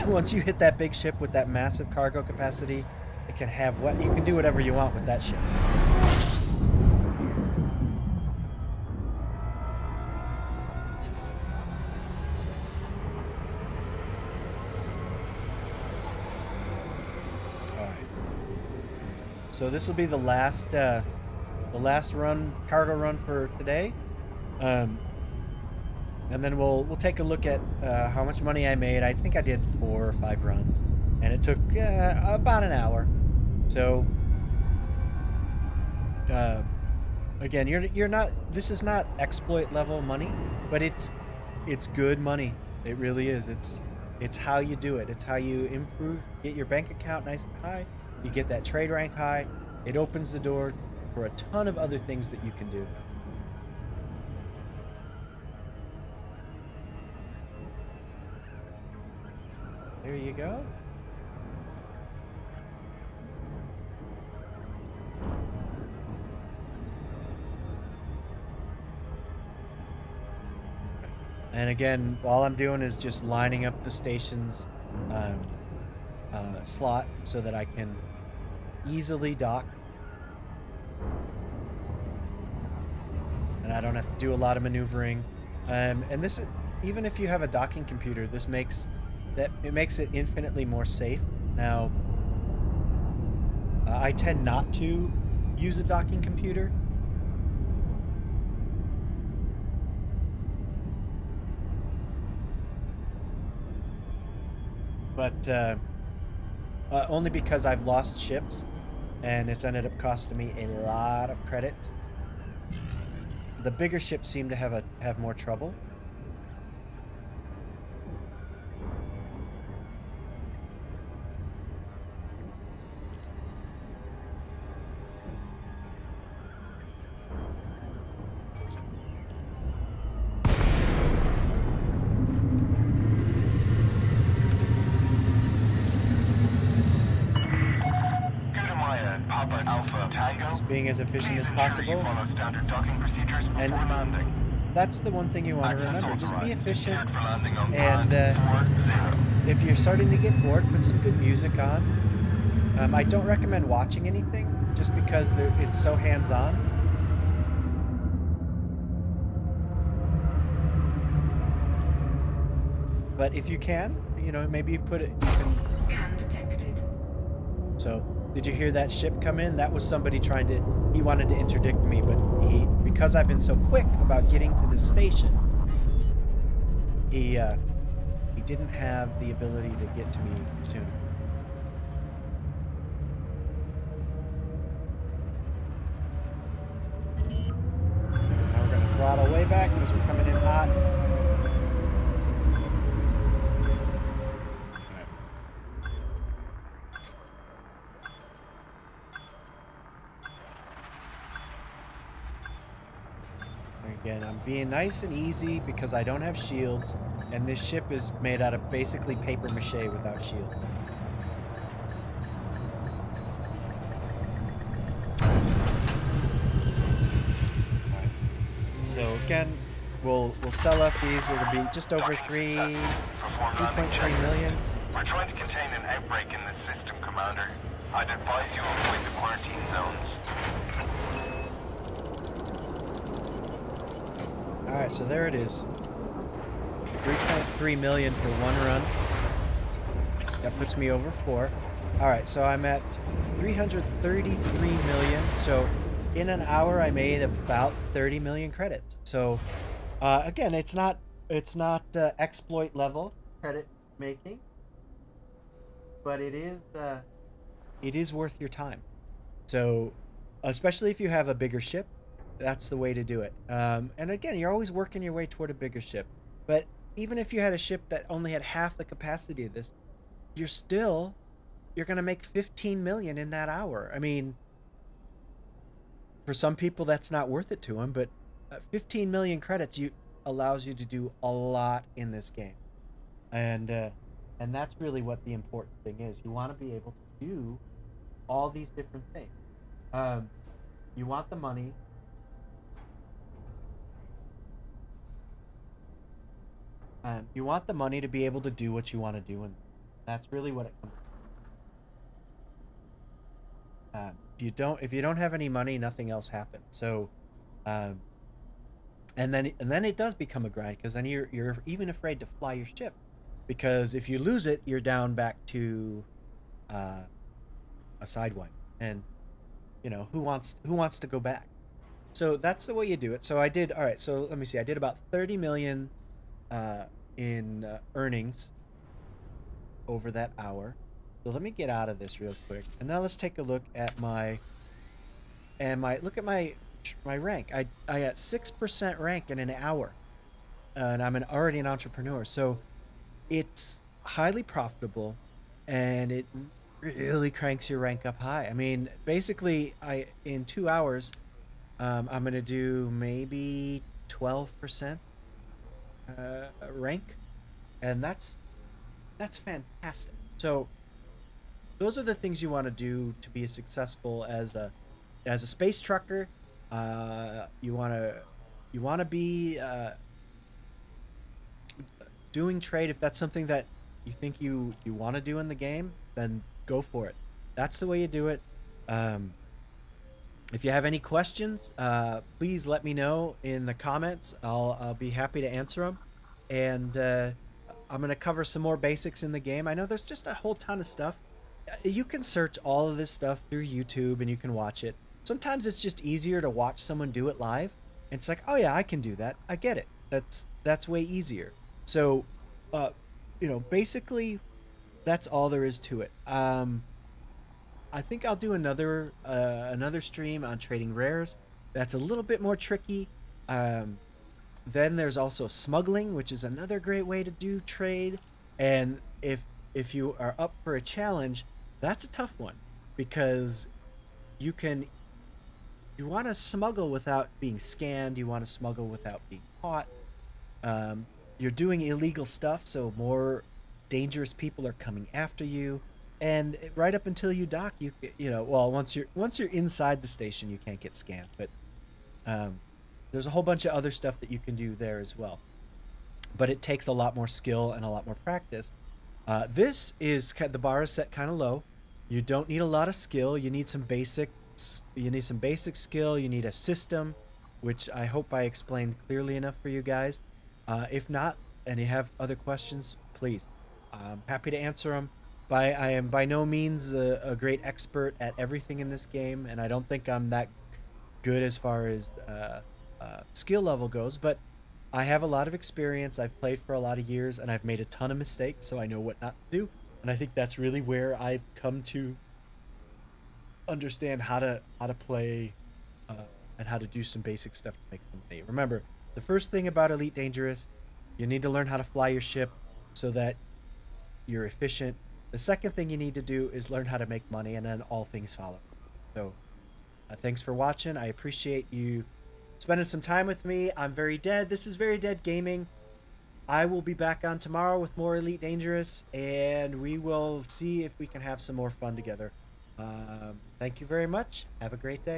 Once you hit that big ship with that massive cargo capacity, it can have what you can do whatever you want with that ship. All right. So this will be the last run, cargo run for today. And then we'll take a look at how much money I made. I think I did 4 or 5 runs, and it took about an hour. So again, you're not. This is not exploit level money, but it's good money. It really is. It's how you do it. It's how you improve, get your bank account nice and high. You get that trade rank high. It opens the door for a ton of other things that you can do. There you go. And again, all I'm doing is just lining up the station's slot so that I can easily dock. And I don't have to do a lot of maneuvering. And this is, even if you have a docking computer, this makes it infinitely more safe. Now, I tend not to use a docking computer. But only because I've lost ships, and it's ended up costing me a lot of credits. The bigger ships seem to have more trouble. Just being as efficient as possible. And that's the one thing you want to remember. Just be efficient. And if you're starting to get bored, put some good music on. I don't recommend watching anything just because it's so hands-on. But if you can, you know, maybe you put it. You can. Scan detected. So. Did you hear that ship come in? That was somebody trying to... He wanted to interdict me, but because I've been so quick about getting to this station, he didn't have the ability to get to me sooner. Now we're going to throttle way back because we're coming in hot. Again, I'm being nice and easy because I don't have shields, and this ship is made out of basically paper mache without shield. Alright. So again, we'll sell up these. It'll be just over 3.3 million. We're trying to contain an outbreak in the system, Commander. I'd advise you avoid the quarantine zones. Alright, so there it is. 3.3 million for one run. That puts me over 4. Alright, so I'm at 333 million. So in an hour I made about 30 million credits. So again, it's not exploit level credit making, but it is worth your time. So especially if you have a bigger ship, that's the way to do it. And again, you're always working your way toward a bigger ship. But even if you had a ship that only had half the capacity of this, you're going to make 15 million in that hour. I mean, for some people that's not worth it to them, but 15 million credits allows you to do a lot in this game. And that's really what the important thing is. You want to be able to do all these different things. You want the money. You want the money to be able to do what you want to do, and that's really what it comes to. If you don't have any money, nothing else happens. So, and then it does become a grind, because then you're even afraid to fly your ship, because if you lose it, you're down back to a sidewind, and you know who wants to go back. So that's the way you do it. So I did all right. So let me see. I did about 30 million. In earnings over that hour. So let me get out of this real quick, and now let's take a look at my rank. I got 6% rank in an hour, and I'm already an entrepreneur. So it's highly profitable, and it really cranks your rank up high. I mean, basically, in 2 hours, I'm gonna do maybe 12%. Rank, and that's That's fantastic. So those are the things you want to do to be as successful as a space trucker. You want to be doing trade. If that's something that you think you want to do in the game, then go for it. That's the way you do it. Um, if you have any questions, please let me know in the comments. I'll be happy to answer them. And I'm gonna cover some more basics in the game. I know there's just a whole ton of stuff. You can search all of this stuff through YouTube and you can watch it. Sometimes it's just easier to watch someone do it live. And it's like, oh yeah, I can do that. I get it. That's way easier. So, basically, that's all there is to it. I think I'll do another stream on trading rares. That's a little bit more tricky. Then there's also smuggling, which is another great way to do trade. And if you are up for a challenge, that's a tough one because you want to smuggle without being scanned. You want to smuggle without being caught. You're doing illegal stuff, so more dangerous people are coming after you. And right up until you dock, once you're inside the station, you can't get scanned. But there's a whole bunch of other stuff that you can do there as well. But it takes a lot more skill and a lot more practice. The bar is set kind of low. You don't need a lot of skill. You need some basic skill. You need a system, which I hope I explained clearly enough for you guys. If not, and you have other questions, please. I'm happy to answer them. I am by no means a great expert at everything in this game, and I don't think I'm that good as far as skill level goes, but I have a lot of experience. I've played for a lot of years, and I've made a ton of mistakes, so I know what not to do. And I think that's really where I've come to understand how to play and how to do some basic stuff to make some money. Remember, the first thing about Elite Dangerous, you need to learn how to fly your ship so that you're efficient. The second thing you need to do is learn how to make money, and then all things follow. So thanks for watching. I appreciate you spending some time with me. I'm Very Dead. This is Very Dead Gaming. I will be back on tomorrow with more Elite Dangerous, and we will see if we can have some more fun together. Thank you very much. Have a great day.